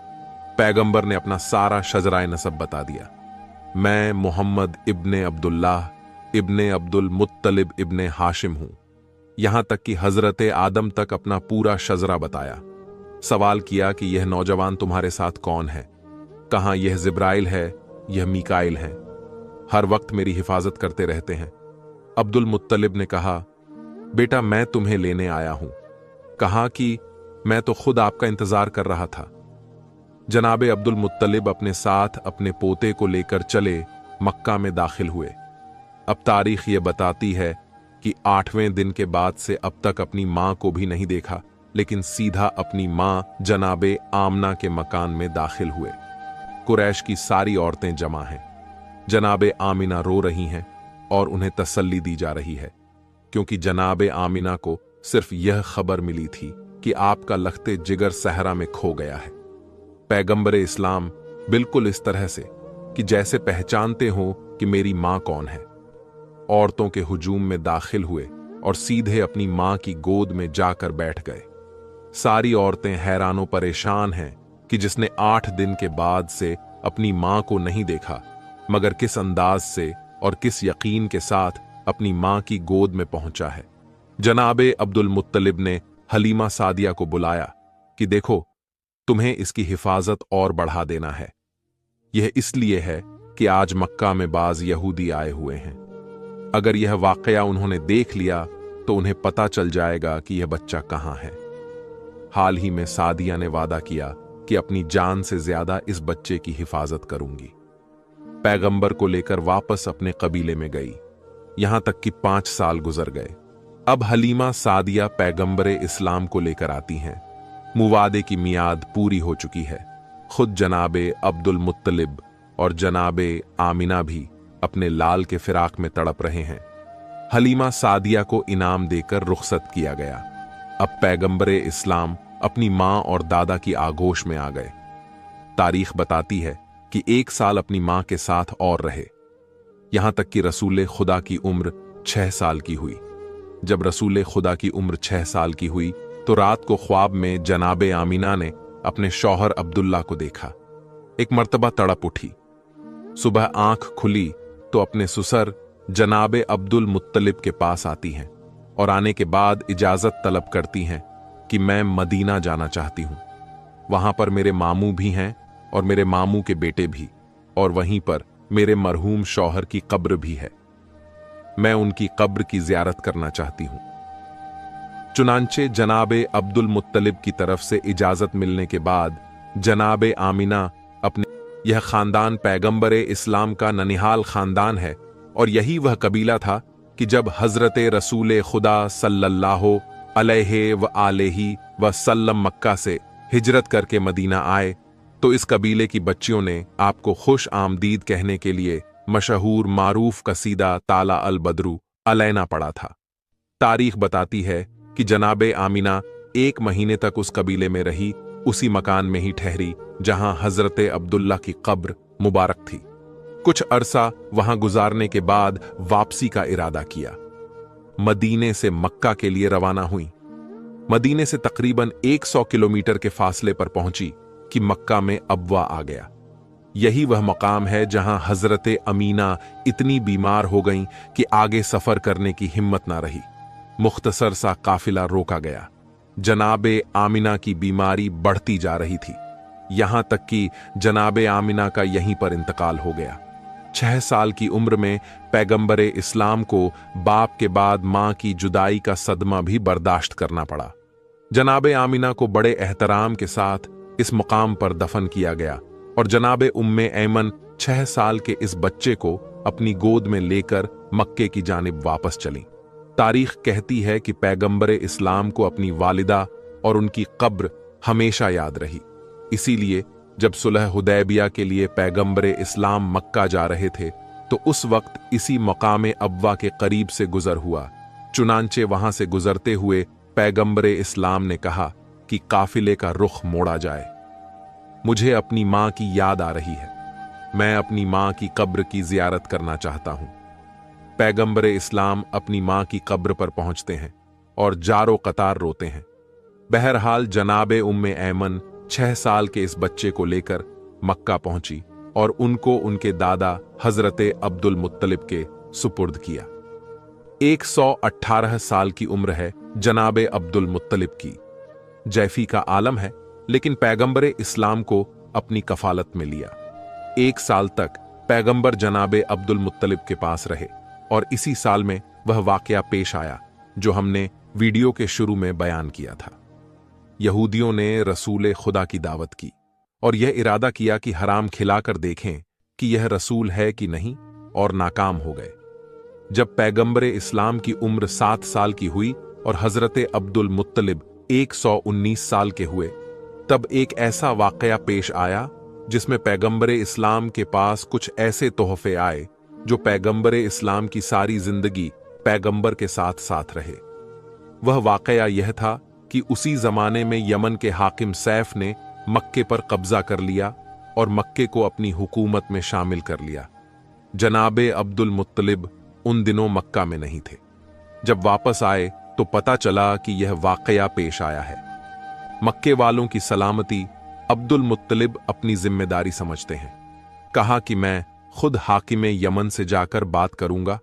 पैगंबर ने अपना सारा शजराए नसब बता दिया। मैं मोहम्मद इब्ने अब्दुल्लाह इब्ने अब्दुल मुत्तलिब इब्ने हाशिम हूं। यहां तक कि हजरते आदम तक अपना पूरा शजरा बताया। सवाल किया कि यह नौजवान तुम्हारे साथ कौन है? कहां यह जिब्राइल है, यह मीकाइल है, हर वक्त मेरी हिफाजत करते रहते हैं। अब्दुल मुत्तलिब ने कहा, बेटा मैं तुम्हें लेने आया हूं। कहा कि मैं तो खुद आपका इंतजार कर रहा था। जनाबे अब्दुल मुत्तलिब अपने साथ अपने पोते को लेकर चले मक्का में दाखिल हुए। अब तारीख ये बताती है कि 8वें दिन के बाद से अब तक अपनी मां को भी नहीं देखा, लेकिन सीधा अपनी मां जनाबे आमना के मकान में दाखिल हुए। कुरैश की सारी औरतें जमा हैं। जनाबे आमिना रो रही हैं और उन्हें तसल्ली दी जा रही है, क्योंकि जनाबे आमिना को सिर्फ यह खबर मिली थी कि आपका लखते जिगर सहरा में खो गया है। पैगंबरे इस्लाम बिल्कुल इस तरह से कि जैसे पहचानते हो कि मेरी मां कौन है, औरतों के हुजूम में दाखिल हुए और सीधे अपनी मां की गोद में जाकर बैठ गए। सारी औरतें हैरानों परेशान हैं कि जिसने 8 दिन के बाद से अपनी मां को नहीं देखा, मगर किस अंदाज से और किस यकीन के साथ अपनी मां की गोद में पहुंचा है। जनाबे अब्दुल मुत्तलिब ने हलीमा सादिया को बुलाया कि देखो, तुम्हें इसकी हिफाजत और बढ़ा देना है। यह इसलिए है कि आज मक्का में बाज यहूदी आए हुए हैं। अगर यह वाकया उन्होंने देख लिया तो उन्हें पता चल जाएगा कि यह बच्चा कहां है। हाल ही में सादिया ने वादा किया कि अपनी जान से ज्यादा इस बच्चे की हिफाजत करूंगी। पैगंबर को लेकर वापस अपने कबीले में गई, यहां तक कि 5 साल गुजर गए। अब हलीमा सादिया पैगंबरे इस्लाम को लेकर आती हैं। मुवादे की मियाद पूरी हो चुकी है। खुद जनाबे अब्दुल मुत्तलिब और जनाबे आमिना भी अपने लाल के फिराक में तड़प रहे हैं। हलीमा सादिया को इनाम देकर रुखसत किया गया। अब पैगंबरे इस्लाम अपनी मां और दादा की आगोश में आ गए। तारीख बताती है कि 1 साल अपनी मां के साथ और रहे, यहां तक कि रसूले खुदा की उम्र 6 साल की हुई। जब रसूले खुदा की उम्र 6 साल की हुई तो रात को ख्वाब में जनाबे आमिना ने अपने शौहर अब्दुल्ला को देखा। एक मर्तबा तड़प उठी। सुबह आंख खुली तो अपने ससुर जनाबे अब्दुल मुत्तलिब के पास आती हैं और आने के बाद इजाजत तलब करती हैं कि मैं मदीना जाना चाहती हूं। वहां पर मेरे मामू भी हैं और मेरे मामू के बेटे भी, और वहीं पर मेरे मरहूम शौहर की कब्र भी है। मैं उनकी कब्र की जियारत करना चाहती हूं। चुनांचे जनाबे अब्दुल मुत्तलिब की तरफ से इजाजत मिलने के बाद जनाबे आमिना अपने, यह खानदान पैगंबरे इस्लाम का ननिहाल खानदान है और यही वह कबीला था कि जब हजरत रसूल खुदा सल्लल्लाहु अलैहि व आलिहि व सल्लम मक्का से हिजरत करके मदीना आए तो इस कबीले की बच्चियों ने आपको खुश आमदीद कहने के लिए मशहूर मारूफ कसीदा ताला अल बदरू अलैना पढ़ा था। तारीख बताती है कि जनाबे आमिना 1 महीने तक उस कबीले में रही, उसी मकान में ही ठहरी जहां हजरत अब्दुल्ला की कब्र मुबारक थी। कुछ अरसा वहां गुजारने के बाद वापसी का इरादा किया। मदीने से मक्का के लिए रवाना हुई। मदीने से तकरीबन 100 किलोमीटर के फासले पर पहुंची कि मक्का में अबवा आ गया। यही वह मकाम है जहां हजरत अमीना इतनी बीमार हो गईं कि आगे सफर करने की हिम्मत ना रही। मुख्तसर सा काफिला रोका गया। जनाबे आमिना की बीमारी बढ़ती जा रही थी, यहां तक कि जनाबे आमिना का यहीं पर इंतकाल हो गया। 6 साल की उम्र में पैगंबरे इस्लाम को बाप के बाद मां की जुदाई का सदमा भी बर्दाश्त करना पड़ा। जनाबे आमिना को बड़े एहतराम के साथ इस मुकाम पर दफन किया गया और जनाबे उम्मे ऐमन 6 साल के इस बच्चे को अपनी गोद में लेकर मक्के की जानिब वापस चली। तारीख कहती है कि पैगंबरे इस्लाम को अपनी वालिदा और उनकी कब्र हमेशा याद रही। इसीलिए जब सुलह हुदैबिया के लिए पैगंबरे इस्लाम मक्का जा रहे थे तो उस वक्त इसी मकामे अब्वा के करीब से गुजर हुआ। चुनांचे वहां से गुजरते हुए पैगंबरे इस्लाम ने कहा कि काफिले का रुख मोड़ा जाए। मुझे अपनी मां की याद आ रही है, मैं अपनी मां की कब्र की जियारत करना चाहता हूं। पैगंबरे इस्लाम अपनी मां की कब्र पर पहुंचते हैं और जारो कतार रोते हैं। बहरहाल जनाबे उम्मे ऐमन 6 साल के इस बच्चे को लेकर मक्का पहुंची और उनको उनके दादा हजरते अब्दुल मुत्तलिब के सुपुर्द किया। 118 साल की उम्र है जनाबे अब्दुल मुत्तलिब की। जैफी का आलम है, लेकिन पैगंबरे इस्लाम को अपनी कफालत में लिया। 1 साल तक पैगंबर जनाबे अब्दुल मुत्तलिब के पास रहे और इसी साल में वह वाकया पेश आया जो हमने वीडियो के शुरू में बयान किया था। यहूदियों ने रसूल खुदा की दावत की और यह इरादा किया कि हराम खिलाकर देखें कि यह रसूल है कि नहीं, और नाकाम हो गए। जब पैगंबर इस्लाम की उम्र 7 साल की हुई और हजरत अब्दुल मुत्तलिब 119 साल के हुए, तब एक ऐसा वाकया पेश आया जिसमें पैगंबर इस्लाम के पास कुछ ऐसे तोहफे आए जो पैगंबर इस्लाम की सारी जिंदगी पैगंबर के साथ साथ रहे। वह वाकया यह था कि उसी जमाने में यमन के हाकिम सैफ ने मक्के पर कब्जा कर लिया और मक्के को अपनी हुकूमत में शामिल कर लिया। जनाबे अब्दुल मुत्तलिब उन दिनों मक्का में नहीं थे। जब वापस आए तो पता चला कि यह वाकया पेश आया है। मक्के वालों की सलामती अब्दुल मुत्तलिब अपनी जिम्मेदारी समझते हैं। कहा कि मैं खुद हाकिम यमन से जाकर बात करूंगा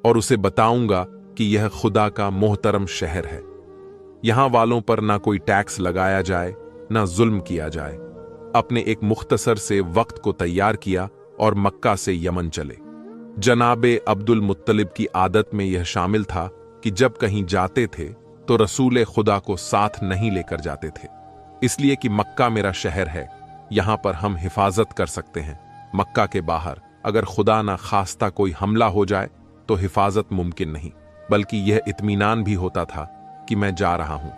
और उसे बताऊंगा कि यह खुदा का मोहतरम शहर है। यहां वालों पर ना कोई टैक्स लगाया जाए, ना जुल्म किया जाए। अपने एक मुख्तसर से वक्त को तैयार किया और मक्का से यमन चले। जनाबे अब्दुल मुत्तलिब की आदत में यह शामिल था कि जब कहीं जाते थे तो रसूल खुदा को साथ नहीं लेकर जाते थे, इसलिए कि मक्का मेरा शहर है, यहां पर हम हिफाजत कर सकते हैं। मक्का के बाहर अगर खुदा ना खास्ता कोई हमला हो जाए तो हिफाजत मुमकिन नहीं, बल्कि यह इत्मीनान भी होता था कि मैं जा रहा हूं,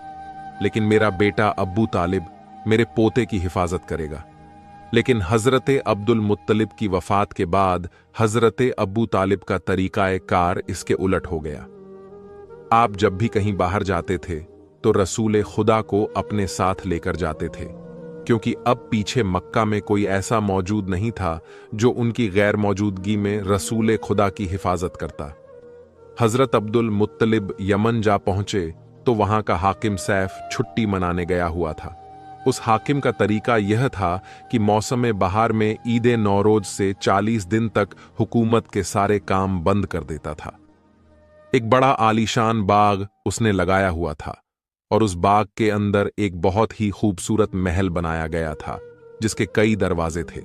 लेकिन मेरा बेटा अब्बू तालिब मेरे पोते की हिफाजत करेगा। लेकिन हजरत अब्दुल मुत्तलिब की वफात के बाद हजरत अब्बू तालिब का तरीकाए कार इसके उलट हो गया। आप जब भी कहीं बाहर जाते थे तो रसूल खुदा को अपने साथ लेकर जाते थे, क्योंकि अब पीछे मक्का में कोई ऐसा मौजूद नहीं था जो उनकी गैर मौजूदगी में रसूल खुदा की हिफाजत करता। हजरत अब्दुल मुत्तलिब यमन जा पहुंचे तो वहां का हाकिम सैफ छुट्टी मनाने गया हुआ था। उस हाकिम का तरीका यह था कि मौसम बहार में ईद नौरोज से 40 दिन तक हुकूमत के सारे काम बंद कर देता था। एक बड़ा आलीशान बाग उसने लगाया हुआ था और उस बाग के अंदर एक बहुत ही खूबसूरत महल बनाया गया था जिसके कई दरवाजे थे।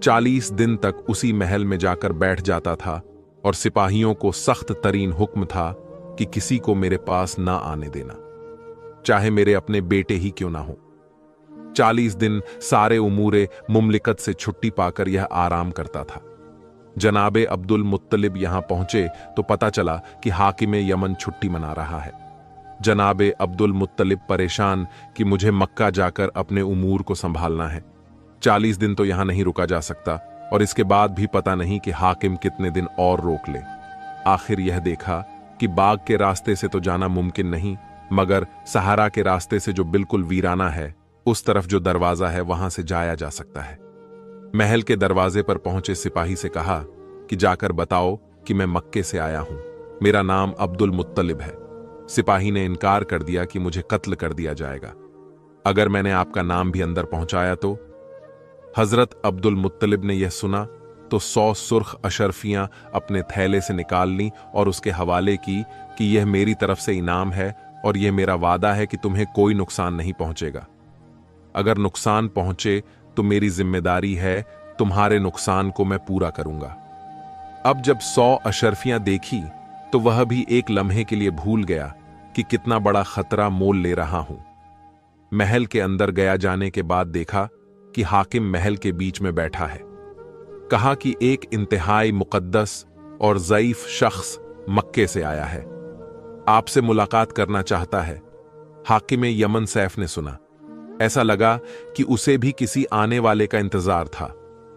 40 दिन तक उसी महल में जाकर बैठ जाता था और सिपाहियों को सख्त तरीन हुक्म था कि किसी को मेरे पास ना आने देना, चाहे मेरे अपने बेटे ही क्यों ना हो। 40 दिन सारे उमूरे मुमलिकत से छुट्टी पाकर यह आराम करता था। जनाबे अब्दुल मुत्तलिब यहां पहुंचे तो पता चला कि हाकिम यमन छुट्टी मना रहा है। जनाबे अब्दुल मुत्तलिब परेशान कि मुझे मक्का जाकर अपने उमूर को संभालना है। 40 दिन तो यहां नहीं रुका जा सकता और इसके बाद भी पता नहीं कि हाकिम कितने दिन और रोक ले। आखिर यह देखा कि बाग के रास्ते से तो जाना मुमकिन नहीं, मगर सहारा के रास्ते से जो बिल्कुल वीराना है, उस तरफ जो दरवाजा है वहां से जाया जा सकता है। महल के दरवाजे पर पहुंचे सिपाही से कहा कि जाकर बताओ कि मैं मक्के से आया हूं, मेरा नाम अब्दुल मुत्तलिब है। सिपाही ने इनकार कर दिया कि मुझे कत्ल कर दिया जाएगा अगर मैंने आपका नाम भी अंदर पहुंचाया तो। हजरत अब्दुल मुत्तलिब ने यह सुना तो 100 सुर्ख अशरफियां अपने थैले से निकाल लीं और उसके हवाले की कि यह मेरी तरफ से इनाम है और यह मेरा वादा है कि तुम्हें कोई नुकसान नहीं पहुंचेगा। अगर नुकसान पहुंचे तो मेरी जिम्मेदारी है, तुम्हारे नुकसान को मैं पूरा करूंगा। अब जब 100 अशरफियां देखी तो वह भी एक लम्हे के लिए भूल गया कि कितना बड़ा खतरा मोल ले रहा हूं। महल के अंदर गया जाने के बाद देखा कि हाकिम महल के बीच में बैठा है। कहा कि एक इंतहाई मुकद्दस और ज़ईफ शख्स मक्के से आया है, आपसे मुलाकात करना चाहता है। हाकिम यमन सैफ ने सुना। ऐसा लगा कि उसे भी किसी आने वाले का इंतजार था,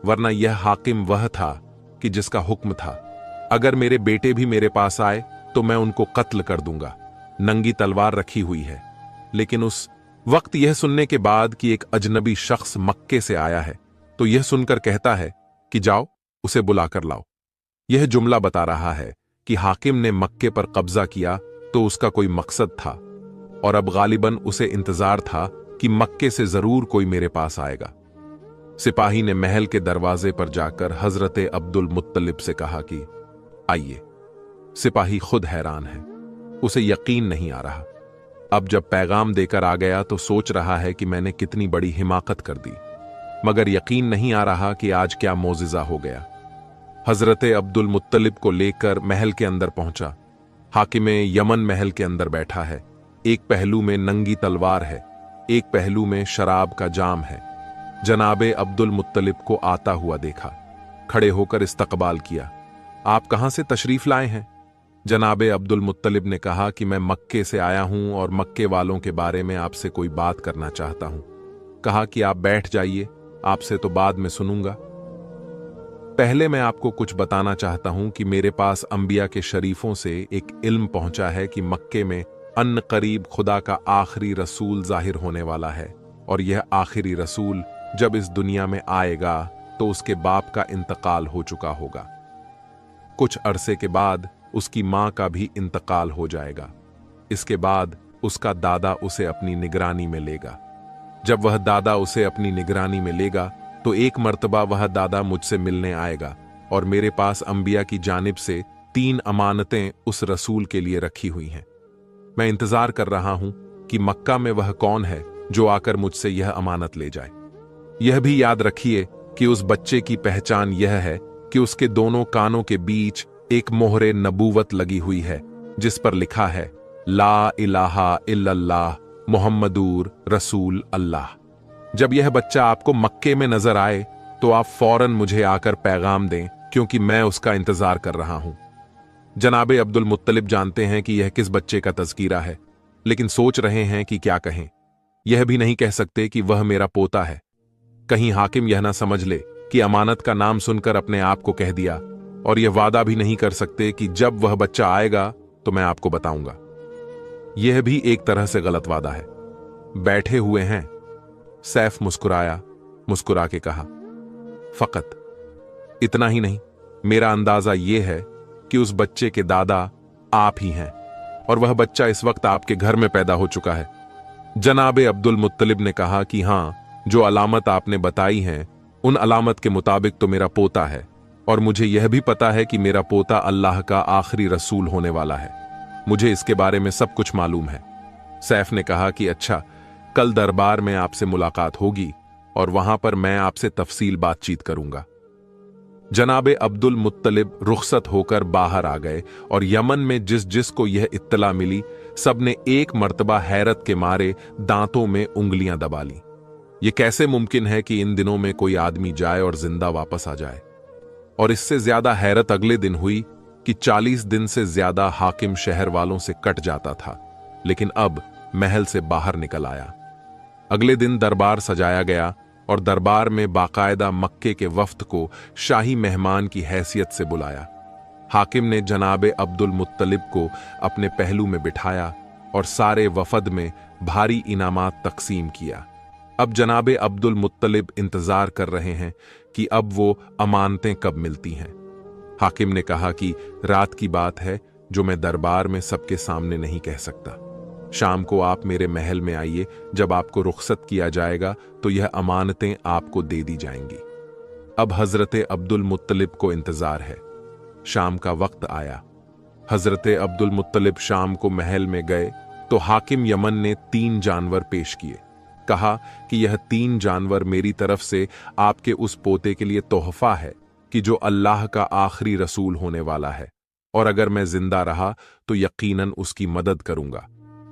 वरना यह हाकिम वह था कि जिसका हुक्म था, अगर मेरे बेटे भी मेरे पास आए तो मैं उनको कत्ल कर दूंगा। नंगी तलवार रखी हुई है। लेकिन उस वक्त यह सुनने के बाद कि एक अजनबी शख्स मक्के से आया है, तो यह सुनकर कहता है कि जाओ उसे बुलाकर लाओ। यह जुमला बता रहा है कि हाकिम ने मक्के पर कब्जा किया तो उसका कोई मकसद था और अब गालिबन उसे इंतजार था कि मक्के से जरूर कोई मेरे पास आएगा। सिपाही ने महल के दरवाजे पर जाकर हजरत अब्दुल मुत्तलिब से कहा कि आइए। सिपाही खुद हैरान है, उसे यकीन नहीं आ रहा। अब जब पैगाम देकर आ गया तो सोच रहा है कि मैंने कितनी बड़ी हिमाकत कर दी, मगर यकीन नहीं आ रहा कि आज क्या मोजिजा हो गया। हजरत अब्दुल मुत्तलिब को लेकर महल के अंदर पहुंचा। हाकिम यमन महल के अंदर बैठा है। एक पहलू में नंगी तलवार है एक पहलू में शराब का जाम है। जनाबे अब्दुल मुत्तलिब को आता हुआ देखा, खड़े होकर इस्तकबाल किया। आप कहां से तशरीफ लाए हैं? जनाबे अब्दुल मुत्तलिब ने कहा कि मैं मक्के से आया हूं और मक्के वालों के बारे में आपसे कोई बात करना चाहता हूं। कहा कि आप बैठ जाइए, आपसे तो बाद में सुनूंगा। पहले मैं आपको कुछ बताना चाहता हूं कि मेरे पास अंबिया के शरीफों से एक इल्म पहुंचा है कि मक्के में अन करीब खुदा का आखिरी रसूल जाहिर होने वाला है, और यह आखिरी रसूल जब इस दुनिया में आएगा तो उसके बाप का इंतकाल हो चुका होगा। कुछ अरसे के बाद उसकी मां का भी इंतकाल हो जाएगा। इसके बाद उसका दादा उसे अपनी निगरानी में लेगा। जब वह दादा उसे अपनी निगरानी में लेगा तो एक मर्तबा वह दादा मुझसे मिलने आएगा, और मेरे पास अंबिया की जानिब से 3 अमानतें उस रसूल के लिए रखी हुई हैं। मैं इंतजार कर रहा हूं कि मक्का में वह कौन है जो आकर मुझसे यह अमानत ले जाए। यह भी याद रखिए कि उस बच्चे की पहचान यह है कि उसके दोनों कानों के बीच एक मोहरे नबूवत लगी हुई है, जिस पर लिखा है ला इलाहा इल्लल्लाह मुहम्मदुर रसूल अल्लाह। जब यह बच्चा आपको मक्के में नजर आए तो आप फौरन मुझे आकर पैगाम दें, क्योंकि मैं उसका इंतजार कर रहा हूं। जनाबे अब्दुल मुत्तलिब जानते हैं कि यह किस बच्चे का तज़किरा है, लेकिन सोच रहे हैं कि क्या कहें। यह भी नहीं कह सकते कि वह मेरा पोता है। कहीं हाकिम यह ना समझ ले कि अमानत का नाम सुनकर अपने आप को कह दिया, और यह वादा भी नहीं कर सकते कि जब वह बच्चा आएगा तो मैं आपको बताऊंगा। यह भी एक तरह से गलत वादा है। बैठे हुए हैं। सैफ मुस्कुराया, मुस्कुरा के कहा, फकत इतना ही नहीं, मेरा अंदाजा यह है कि उस बच्चे के दादा आप ही हैं, और वह बच्चा इस वक्त आपके घर में पैदा हो चुका है। जनाबे अब्दुल मुत्तलिब ने कहा कि हां, जो अलामत आपने बताई हैं उन अलामत के मुताबिक तो मेरा पोता है, और मुझे यह भी पता है कि मेरा पोता अल्लाह का आखिरी रसूल होने वाला है। मुझे इसके बारे में सब कुछ मालूम है। सैफ ने कहा कि अच्छा, कल दरबार में आपसे मुलाकात होगी और वहां पर मैं आपसे तफसील बातचीत करूंगा। जनाबे अब्दुल मुत्तलिब रुखसत होकर बाहर आ गए, और यमन में जिस जिस को यह इत्तला मिली सबने एक मर्तबा हैरत के मारे दांतों में उंगलियां दबा ली। यह कैसे मुमकिन है कि इन दिनों में कोई आदमी जाए और जिंदा वापस आ जाए? और इससे ज्यादा हैरत अगले दिन हुई कि 40 दिन से ज्यादा हाकिम शहर वालों से कट जाता था, लेकिन अब महल से बाहर निकल आया। अगले दिन दरबार सजाया गया, और दरबार में बाकायदा मक्के के वफ्द को शाही मेहमान की हैसियत से बुलाया। हाकिम ने जनाबे अब्दुल मुत्तलिब को अपने पहलू में बिठाया और सारे वफद में भारी इनामात तकसीम किया। अब जनाबे अब्दुल मुत्तलिब इंतजार कर रहे हैं कि अब वो अमानतें कब मिलती हैं। हाकिम ने कहा कि रात की बात है जो मैं दरबार में सबके सामने नहीं कह सकता। शाम को आप मेरे महल में आइए, जब आपको रुखसत किया जाएगा तो यह अमानतें आपको दे दी जाएंगी। अब हजरते अब्दुल मुत्तलिब को इंतजार है। शाम का वक्त आया। हजरते अब्दुल मुत्तलिब शाम को महल में गए तो हाकिम यमन ने 3 जानवर पेश किए। कहा कि यह 3 जानवर मेरी तरफ से आपके उस पोते के लिए तोहफा है कि जो अल्लाह का आखिरी रसूल होने वाला है, और अगर मैं जिंदा रहा तो यकीनन उसकी मदद करूंगा।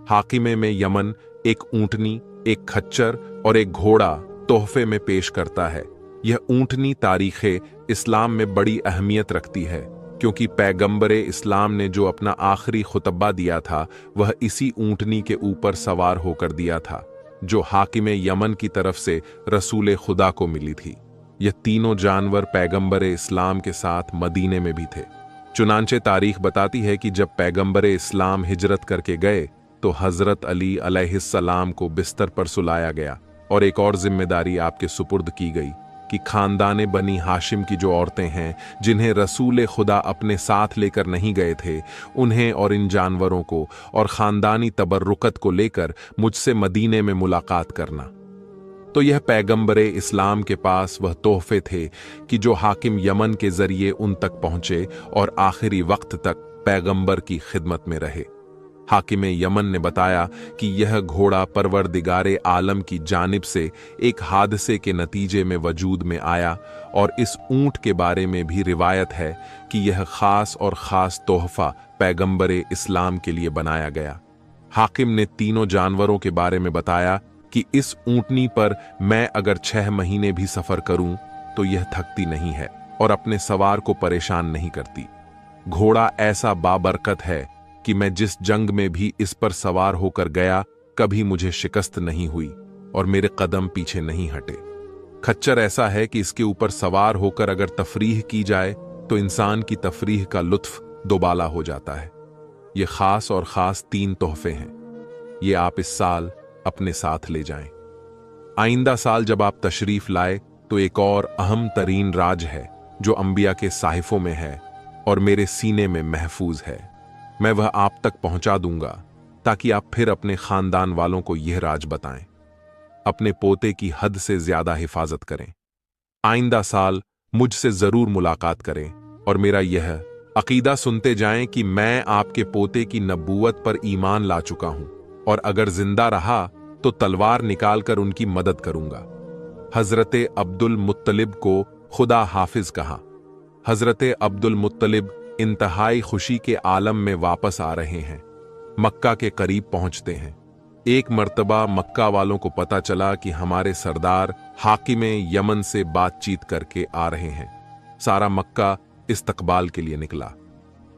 हाकिमे में यमन एक ऊंटनी, एक खच्चर और एक घोड़ा तोहफे में पेश करता है। यह ऊंटनी तारीखे इस्लाम में बड़ी अहमियत रखती है, क्योंकि पैगंबरे इस्लाम ने जो अपना आखिरी खुतबा दिया था वह इसी ऊंटनी के ऊपर सवार होकर दिया था, जो हाकिमे यमन की तरफ से रसूल खुदा को मिली थी। यह तीनों जानवर पैगंबरे इस्लाम के साथ मदीने में भी थे। चुनांचे तारीख बताती है कि जब पैगंबरे इस्लाम हिजरत करके गए तो हजरत अली अलैहिस्सलाम को बिस्तर पर सुलाया गया, और एक और जिम्मेदारी आपके सुपुर्द की गई कि खानदाने बनी हाशिम की जो औरतें हैं जिन्हें रसूल खुदा अपने साथ लेकर नहीं गए थे, उन्हें और इन जानवरों को और खानदानी तबर्रुकत को लेकर मुझसे मदीने में मुलाकात करना। तो यह पैगंबरे इस्लाम के पास वह तोहफे थे कि जो हाकिम यमन के जरिए उन तक पहुंचे और आखिरी वक्त तक पैगंबर की खिदमत में रहे। हाकिमे यमन ने बताया कि यह घोड़ा परवरदिगारे आलम की जानिब से एक हादसे के नतीजे में वजूद में आया, और इस ऊंट के बारे में भी रिवायत है कि यह खास और खास तोहफा पैगंबरे इस्लाम के लिए बनाया गया। हाकिम ने तीनों जानवरों के बारे में बताया कि इस ऊंटनी पर मैं अगर 6 महीने भी सफर करूं तो यह थकती नहीं है और अपने सवार को परेशान नहीं करती। घोड़ा ऐसा बाबरकत है कि मैं जिस जंग में भी इस पर सवार होकर गया कभी मुझे शिकस्त नहीं हुई और मेरे कदम पीछे नहीं हटे। खच्चर ऐसा है कि इसके ऊपर सवार होकर अगर तफरीह की जाए तो इंसान की तफरीह का लुत्फ दोबाला हो जाता है। ये खास और खास 3 तोहफे हैं, ये आप इस साल अपने साथ ले जाएं। आइंदा साल जब आप तशरीफ लाए तो एक और अहम तरीन राज है जो अंबिया के साहिफों में है और मेरे सीने में महफूज है। मैं वह आप तक पहुंचा दूंगा ताकि आप फिर अपने खानदान वालों को यह राज बताएं। अपने पोते की हद से ज्यादा हिफाजत करें। आइंदा साल मुझसे जरूर मुलाकात करें और मेरा यह अकीदा सुनते जाएं कि मैं आपके पोते की नबूवत पर ईमान ला चुका हूं और अगर जिंदा रहा तो तलवार निकालकर उनकी मदद करूंगा। हजरते अब्दुल मुत्तलिब को खुदा हाफिज कहा। हजरते अब्दुल मुत्तलिब इंतहाई खुशी के आलम में वापस आ रहे हैं। मक्का के करीब पहुंचते हैं। एक मर्तबा मक्का वालों को पता चला कि हमारे सरदार हाकिमे यमन से बातचीत करके आ रहे हैं। सारा मक्का इस्तकबाल के लिए निकला।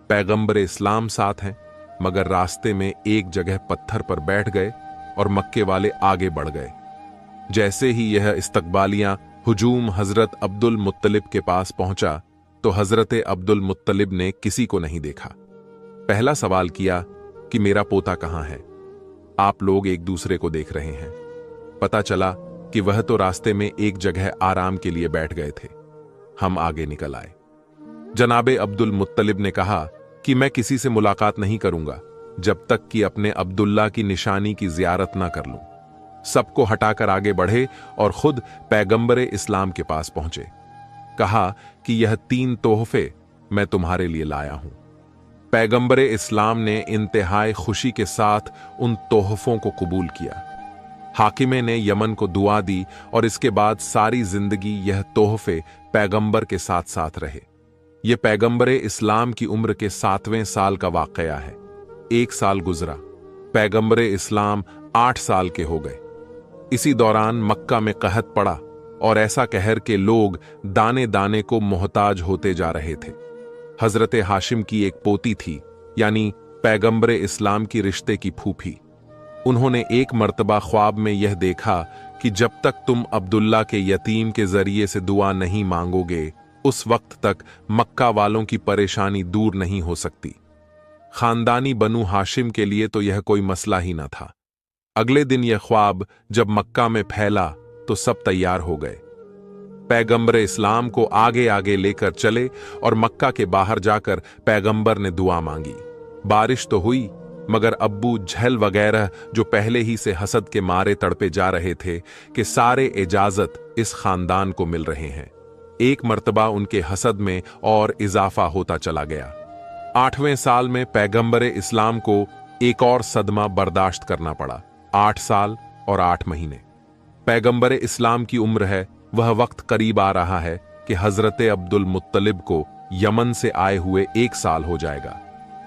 पैगंबर इस्लाम साथ हैं, मगर रास्ते में एक जगह पत्थर पर बैठ गए और मक्के वाले आगे बढ़ गए। जैसे ही यह इस्तकबालियां हुजूम हजरत अब्दुल मुत्तलिब के पास पहुंचा तो हजरत अब्दुल मुत्तलिब ने किसी को नहीं देखा। पहला सवाल किया कि मेरा पोता कहां है? आप लोग एक दूसरे को देख रहे हैं। पता चला कि वह तो रास्ते में एक जगह आराम के लिए बैठ गए थे। हम आगे निकल आए। जनाबे अब्दुल मुत्तलिब ने कहा कि मैं किसी से मुलाकात नहीं करूंगा जब तक कि अपने अब्दुल्ला की निशानी की जियारत ना कर लूं। सबको हटाकर आगे बढ़े और खुद पैगंबरे इस्लाम के पास पहुंचे। कहा कि यह 3 तोहफे मैं तुम्हारे लिए लाया हूं। पैगंबरे इस्लाम ने इंतहाई खुशी के साथ उन तोहफों को कबूल किया। हाकिमे ने यमन को दुआ दी और इसके बाद सारी जिंदगी यह तोहफे पैगंबर के साथ साथ रहे। यह पैगंबरे इस्लाम की उम्र के 7वें साल का वाकया है। 1 साल गुजरा, पैगंबरे इस्लाम 8 साल के हो गए। इसी दौरान मक्का में कहत पड़ा और ऐसा कहर के लोग दाने दाने को मोहताज होते जा रहे थे। हजरत हाशिम की एक पोती थी, यानी पैगंबरे इस्लाम की रिश्ते की फूफी। उन्होंने एक मर्तबा ख्वाब में यह देखा कि जब तक तुम अब्दुल्ला के यतीम के जरिए से दुआ नहीं मांगोगे उस वक्त तक मक्का वालों की परेशानी दूर नहीं हो सकती। खानदानी बनु हाशिम के लिए तो यह कोई मसला ही न था। अगले दिन यह ख्वाब जब मक्का में फैला तो सब तैयार हो गए। पैगंबर इस्लाम को आगे आगे लेकर चले और मक्का के बाहर जाकर पैगंबर ने दुआ मांगी। बारिश तो हुई, मगर अब्बू झल वगैरह जो पहले ही से हसद के मारे तड़पे जा रहे थे कि सारे इजाजत इस खानदान को मिल रहे हैं। एक मर्तबा उनके हसद में और इजाफा होता चला गया। 8वें साल में पैगंबर इस्लाम को एक और सदमा बर्दाश्त करना पड़ा। 8 साल और 8 महीने। पैगंबर इस्लाम की उम्र है, वह वक्त करीब आ रहा है कि हजरत अब्दुल मुत्तलिब को यमन से आए हुए 1 साल हो जाएगा।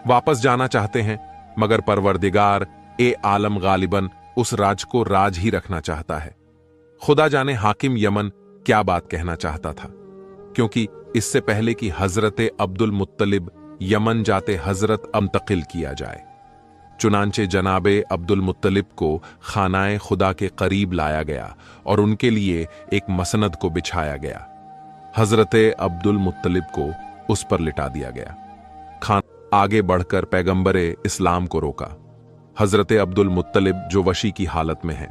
वापस जाना चाहते हैं, मगर परवरदिगार ए आलम गालिबन उस राज को राज ही रखना चाहता है। खुदा जाने हाकिम यमन क्या बात कहना चाहता था, क्योंकि इससे पहले कि हजरत अब्दुल मुत्तलिब यमन जाते हजरत मुंतकिल किया जाए। चुनांचे जनाबे अब्दुल मुत्तलिब को खानाए खुदा के करीब लाया गया और उनके लिए एक मसनद को बिछाया गया। हजरत अब्दुल मुत्तलिब को उस पर लिटा दिया गया। खान आगे बढ़कर पैगंबरे इस्लाम को रोका। हजरत अब्दुल मुत्तलिब जो वशी की हालत में है,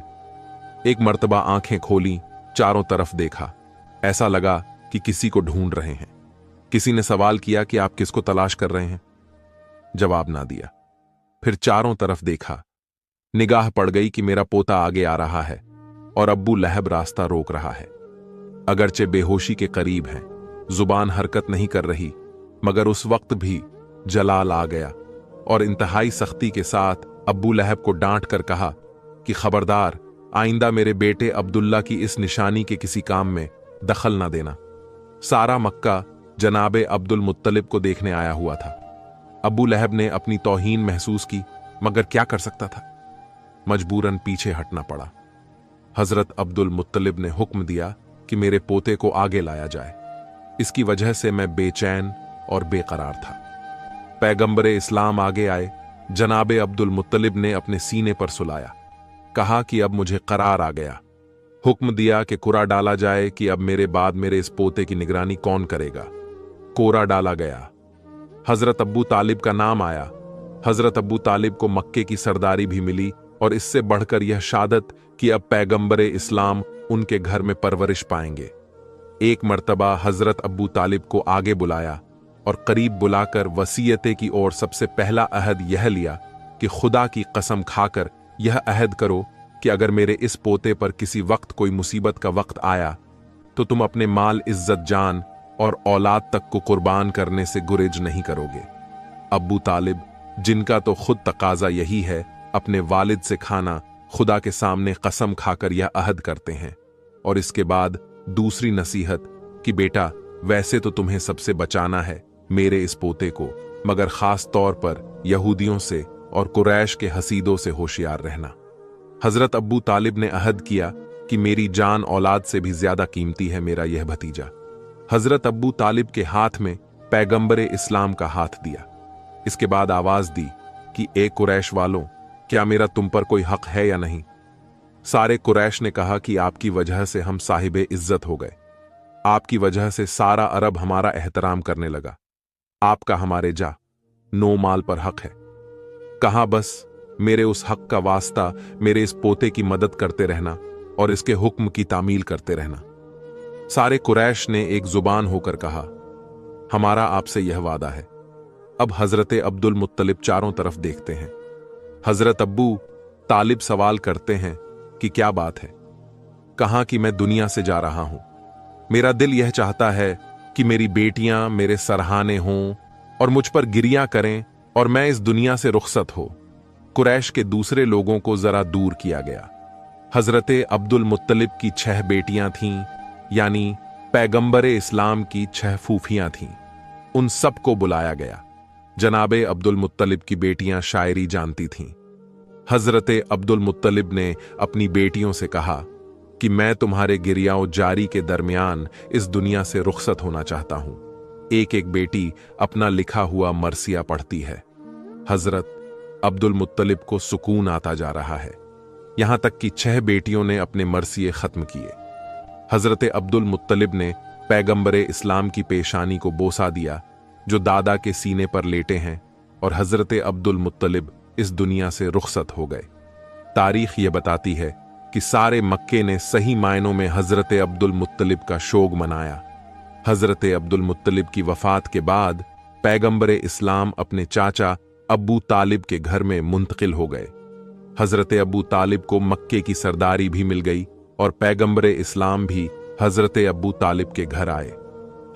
एक मर्तबा आंखें खोली, चारों तरफ देखा। ऐसा लगा कि किसी को ढूंढ रहे हैं। किसी ने सवाल किया कि आप किसको तलाश कर रहे हैं? जवाब ना दिया। फिर चारों तरफ देखा। निगाह पड़ गई कि मेरा पोता आगे आ रहा है और अब्बू लहब रास्ता रोक रहा है। अगरचे बेहोशी के करीब हैं, जुबान हरकत नहीं कर रही, मगर उस वक्त भी जलाल आ गया और इंतहाई सख्ती के साथ अब्बू लहब को डांट कर कहा कि खबरदार, आइंदा मेरे बेटे अब्दुल्ला की इस निशानी के किसी काम में दखल ना देना। सारा मक्का जनाबे अब्दुल मुत्तलिब को देखने आया हुआ था। अब्बू लहब ने अपनी तौहीन महसूस की, मगर क्या कर सकता था? मजबूरन पीछे हटना पड़ा। हजरत अब्दुल मुत्तलिब ने हुक्म दिया कि मेरे पोते को आगे लाया जाए। इसकी वजह से मैं बेचैन और बेकरार था। पैगंबरे इस्लाम आगे आए। जनाबे अब्दुल मुत्तलिब ने अपने सीने पर सुलाया। कहा कि अब मुझे करार आ गया। हुक्म दिया कि कुरा डाला जाए कि अब मेरे बाद मेरे इस पोते की निगरानी कौन करेगा। कोरा डाला गया। हजरत अब्बू तालिब का नाम आया। हजरत अब्बू तालिब को मक्के की सरदारी भी मिली और इससे बढ़कर यह शादत कि अब पैगंबरे इस्लाम उनके घर में परवरिश पाएंगे। एक मर्तबा हजरत अब्बू तालिब को आगे बुलाया और करीब बुलाकर वसीयते की ओर सबसे पहला अहद यह लिया कि खुदा की कसम खाकर यह अहद करो कि अगर मेरे इस पोते पर किसी वक्त कोई मुसीबत का वक्त आया तो तुम अपने माल, इज्जत, जान और औलाद तक को कुर्बान करने से गुरेज नहीं करोगे। अब्बू तालिब, जिनका तो खुद तकाजा यही है, अपने वालिद से खाना खुदा के सामने कसम खाकर यह अहद करते हैं। और इसके बाद दूसरी नसीहत कि बेटा, वैसे तो तुम्हें सबसे बचाना है मेरे इस पोते को, मगर खास तौर पर यहूदियों से और कुरैश के हसीदों से होशियार रहना। हजरत अब्बू तालिब ने अहद किया कि मेरी जान औलाद से भी ज्यादा कीमती है मेरा यह भतीजा। हजरत अब्बू तालिब के हाथ में पैगंबरे इस्लाम का हाथ दिया। इसके बाद आवाज दी कि ए कुरैश वालों, क्या मेरा तुम पर कोई हक है या नहीं। सारे कुरैश ने कहा कि आपकी वजह से हम साहिबे इज्जत हो गए। आपकी वजह से सारा अरब हमारा एहतराम करने लगा। आपका हमारे जा नो माल पर हक है। कहा बस मेरे उस हक का वास्ता मेरे इस पोते की मदद करते रहना और इसके हुक्म की तामील करते रहना। सारे कुरैश ने एक जुबान होकर कहा, हमारा आपसे यह वादा है। अब हजरत अब्दुल मुत्तलिब चारों तरफ देखते हैं। हजरत अब्बू तालिब सवाल करते हैं कि क्या बात है। कहा कि मैं दुनिया से जा रहा हूं। मेरा दिल यह चाहता है कि मेरी बेटियां मेरे सरहाने हों और मुझ पर गिरियां करें और मैं इस दुनिया से रुखसत हो। कुरैश के दूसरे लोगों को जरा दूर किया गया। हजरत अब्दुल मुत्तलिब की 6 बेटियां थीं, यानी पैगंबरे इस्लाम की 6 फूफियां थीं। उन सबको बुलाया गया। जनाबे अब्दुल मुत्तलिब की बेटियां शायरी जानती थीं। हजरत अब्दुल मुत्तलिब ने अपनी बेटियों से कहा कि मैं तुम्हारे गिरियाओं जारी के दरमियान इस दुनिया से रुखसत होना चाहता हूं। एक एक बेटी अपना लिखा हुआ मरसिया पढ़ती है। हजरत अब्दुल मुत्तलिब को सुकून आता जा रहा है। यहां तक कि 6 बेटियों ने अपने मरसिए खत्म किए। हजरत अब्दुल मुत्तलिब ने पैगंबरे इस्लाम की पेशानी को बोसा दिया जो दादा के सीने पर लेटे हैं, और हजरत अब्दुल मुत्तलिब इस दुनिया से रुखसत हो गए। तारीख यह बताती है कि सारे मक्के ने सही मायनों में हजरत अब्दुल मुत्तलिब का शोग मनाया। हजरत अब्दुल मुत्तलिब की वफात के बाद पैगंबरे इस्लाम अपने चाचा अब्बू तालिब के घर में मुंतकिल हो गए। हजरत अब्बू तालिब को मक्के की सरदारी भी मिल गई और पैगंबरे इस्लाम भी हजरत अब्बू तालिब के घर आए।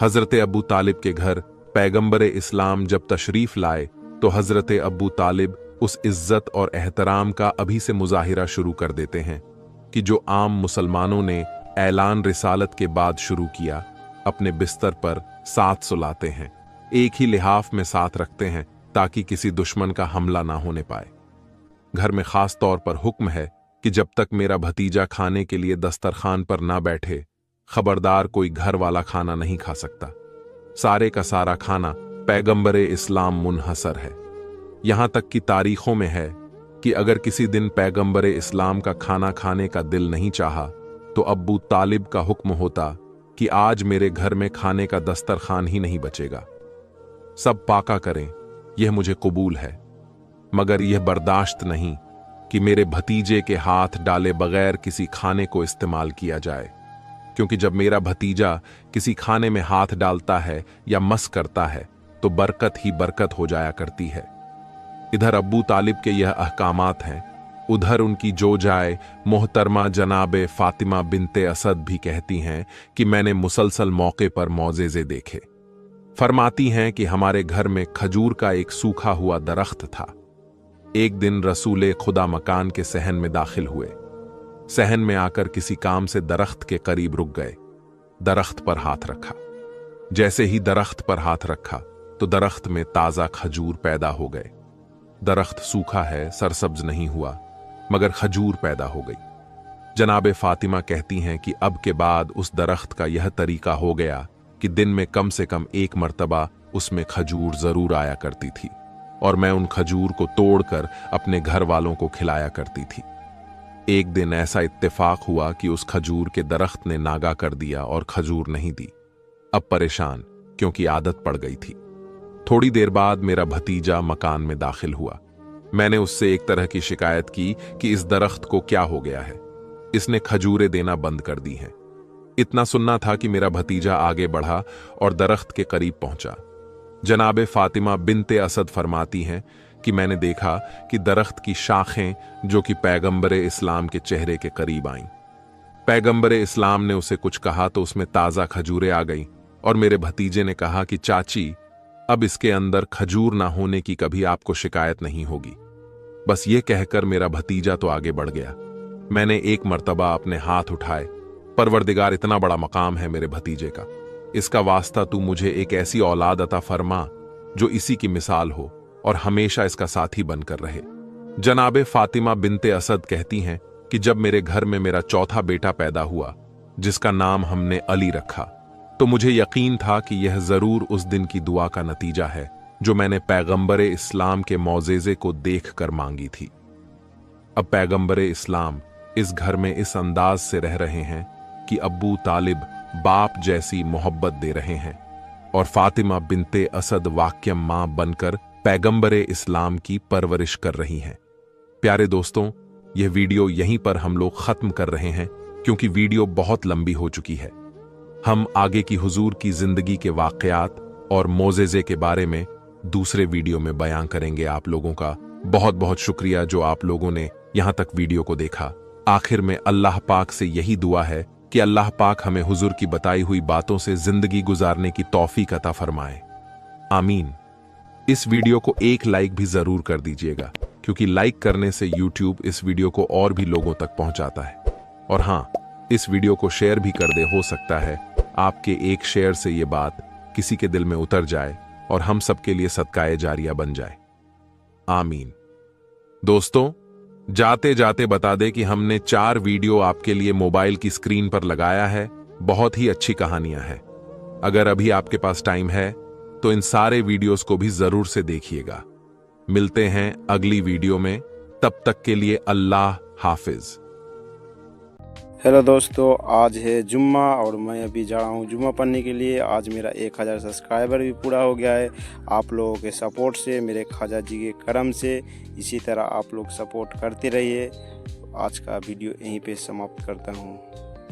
हजरत अब्बू तालिब के घर पैगंबरे इस्लाम जब तशरीफ लाए तो हजरत अब्बू तालिब उस इज्जत और एहतराम का अभी से मुजाहिरा शुरू कर देते हैं कि जो आम मुसलमानों ने ऐलान रिसालत के बाद शुरू किया। अपने बिस्तर पर साथ सुलाते हैं, एक ही लिहाफ में साथ रखते हैं ताकि किसी दुश्मन का हमला ना होने पाए। घर में खास तौर पर हुक्म है कि जब तक मेरा भतीजा खाने के लिए दस्तरखान पर ना बैठे, खबरदार कोई घर वाला खाना नहीं खा सकता। सारे का सारा खाना पैगंबरे इस्लाम मुनहसर है। यहां तक कि तारीखों में है कि अगर किसी दिन पैगंबरे इस्लाम का खाना खाने का दिल नहीं चाहा तो अब्बू तालिब का हुक्म होता कि आज मेरे घर में खाने का दस्तरखान ही नहीं बचेगा। सब पाका करें, यह मुझे कबूल है, मगर यह बर्दाश्त नहीं कि मेरे भतीजे के हाथ डाले बगैर किसी खाने को इस्तेमाल किया जाए, क्योंकि जब मेरा भतीजा किसी खाने में हाथ डालता है या मस करता है तो बरकत ही बरकत हो जाया करती है। इधर अब्बू तालिब के यह अहकामात हैं, उधर उनकी जो जाए मोहतरमा जनाबे फातिमा बिनते असद भी कहती हैं कि मैंने मुसलसल मौके पर मौजेज़े देखे। फरमाती हैं कि हमारे घर में खजूर का एक सूखा हुआ दरख्त था। एक दिन रसूले खुदा मकान के सहन में दाखिल हुए। सहन में आकर किसी काम से दरख्त के करीब रुक गए। दरख्त पर हाथ रखा। जैसे ही दरख्त पर हाथ रखा तो दरख्त में ताजा खजूर पैदा हो गए। दरख्त सूखा है, सरसब्ज नहीं हुआ, मगर खजूर पैदा हो गई। जनाबे फातिमा कहती हैं कि अब के बाद उस दरख्त का यह तरीका हो गया कि दिन में कम से कम एक मर्तबा उसमें खजूर जरूर आया करती थी और मैं उन खजूर को तोड़कर अपने घर वालों को खिलाया करती थी। एक दिन ऐसा इत्तेफाक हुआ कि उस खजूर के दरख्त ने नागा कर दिया और खजूर नहीं दी। अब परेशान, क्योंकि आदत पड़ गई थी। थोड़ी देर बाद मेरा भतीजा मकान में दाखिल हुआ। मैंने उससे एक तरह की शिकायत की कि इस दरख्त को क्या हो गया है, इसने खजूरें देना बंद कर दी हैं। इतना सुनना था कि मेरा भतीजा आगे बढ़ा और दरख्त के करीब पहुंचा। जनाबे फातिमा बिनते असद फरमाती हैं कि मैंने देखा कि दरख्त की शाखें जो कि पैगंबरे इस्लाम के चेहरे के करीब आईं। पैगंबरे इस्लाम ने उसे कुछ कहा तो उसमें ताज़ा खजूरें आ गईं और मेरे भतीजे ने कहा कि चाची, अब इसके अंदर खजूर ना होने की कभी आपको शिकायत नहीं होगी। बस ये कहकर मेरा भतीजा तो आगे बढ़ गया। मैंने एक मर्तबा अपने हाथ उठाए, परवरदिगार, इतना बड़ा मकाम है मेरे भतीजे का, इसका वास्ता तू मुझे एक ऐसी औलाद अता फरमा जो इसी की मिसाल हो और हमेशा इसका साथी बनकर रहे। जनाबे फातिमा बिनते असद कहती हैं कि जब मेरे घर में मेरा चौथा बेटा पैदा हुआ, जिसका नाम हमने अली रखा, तो मुझे यकीन था कि यह जरूर उस दिन की दुआ का नतीजा है जो मैंने पैगंबरे इस्लाम के मौजेजे को देखकर मांगी थी। अब पैगंबरे इस्लाम इस घर में इस अंदाज से रह रहे हैं कि अब्बू तालिब बाप जैसी मोहब्बत दे रहे हैं और फातिमा बिनते असद वाक्यम मां बनकर पैगंबरे इस्लाम की परवरिश कर रही हैं। प्यारे दोस्तों, यह वीडियो यहीं पर हम लोग खत्म कर रहे हैं क्योंकि वीडियो बहुत लंबी हो चुकी है। हम आगे की हुजूर की जिंदगी के वाकयात और मोजेजे के बारे में दूसरे वीडियो में बयां करेंगे। आप लोगों का बहुत बहुत शुक्रिया जो आप लोगों ने यहां तक वीडियो को देखा। आखिर में अल्लाह पाक से यही दुआ है कि अल्लाह पाक हमें हुजूर की बताई हुई बातों से जिंदगी गुजारने की तौफीक अता फरमाए। आमीन। इस वीडियो को एक लाइक भी जरूर कर दीजिएगा, क्योंकि लाइक करने से यूट्यूब इस वीडियो को और भी लोगों तक पहुंचाता है। और हां, इस वीडियो को शेयर भी कर दे, हो सकता है आपके एक शेयर से ये बात किसी के दिल में उतर जाए और हम सबके लिए सदकाए जारिया बन जाए। आमीन। दोस्तों, जाते जाते बता दे कि हमने 4 वीडियो आपके लिए मोबाइल की स्क्रीन पर लगाया है। बहुत ही अच्छी कहानियां हैं। अगर अभी आपके पास टाइम है तो इन सारे वीडियोस को भी जरूर से देखिएगा। मिलते हैं अगली वीडियो में, तब तक के लिए अल्लाह हाफिज। हेलो दोस्तों, आज है जुम्मा और मैं अभी जा रहा हूँ जुम्मा पढ़ने के लिए। आज मेरा 1000 सब्सक्राइबर भी पूरा हो गया है आप लोगों के सपोर्ट से, मेरे ख्वाजा जी के करम से। इसी तरह आप लोग सपोर्ट करते रहिए। आज का वीडियो यहीं पे समाप्त करता हूँ।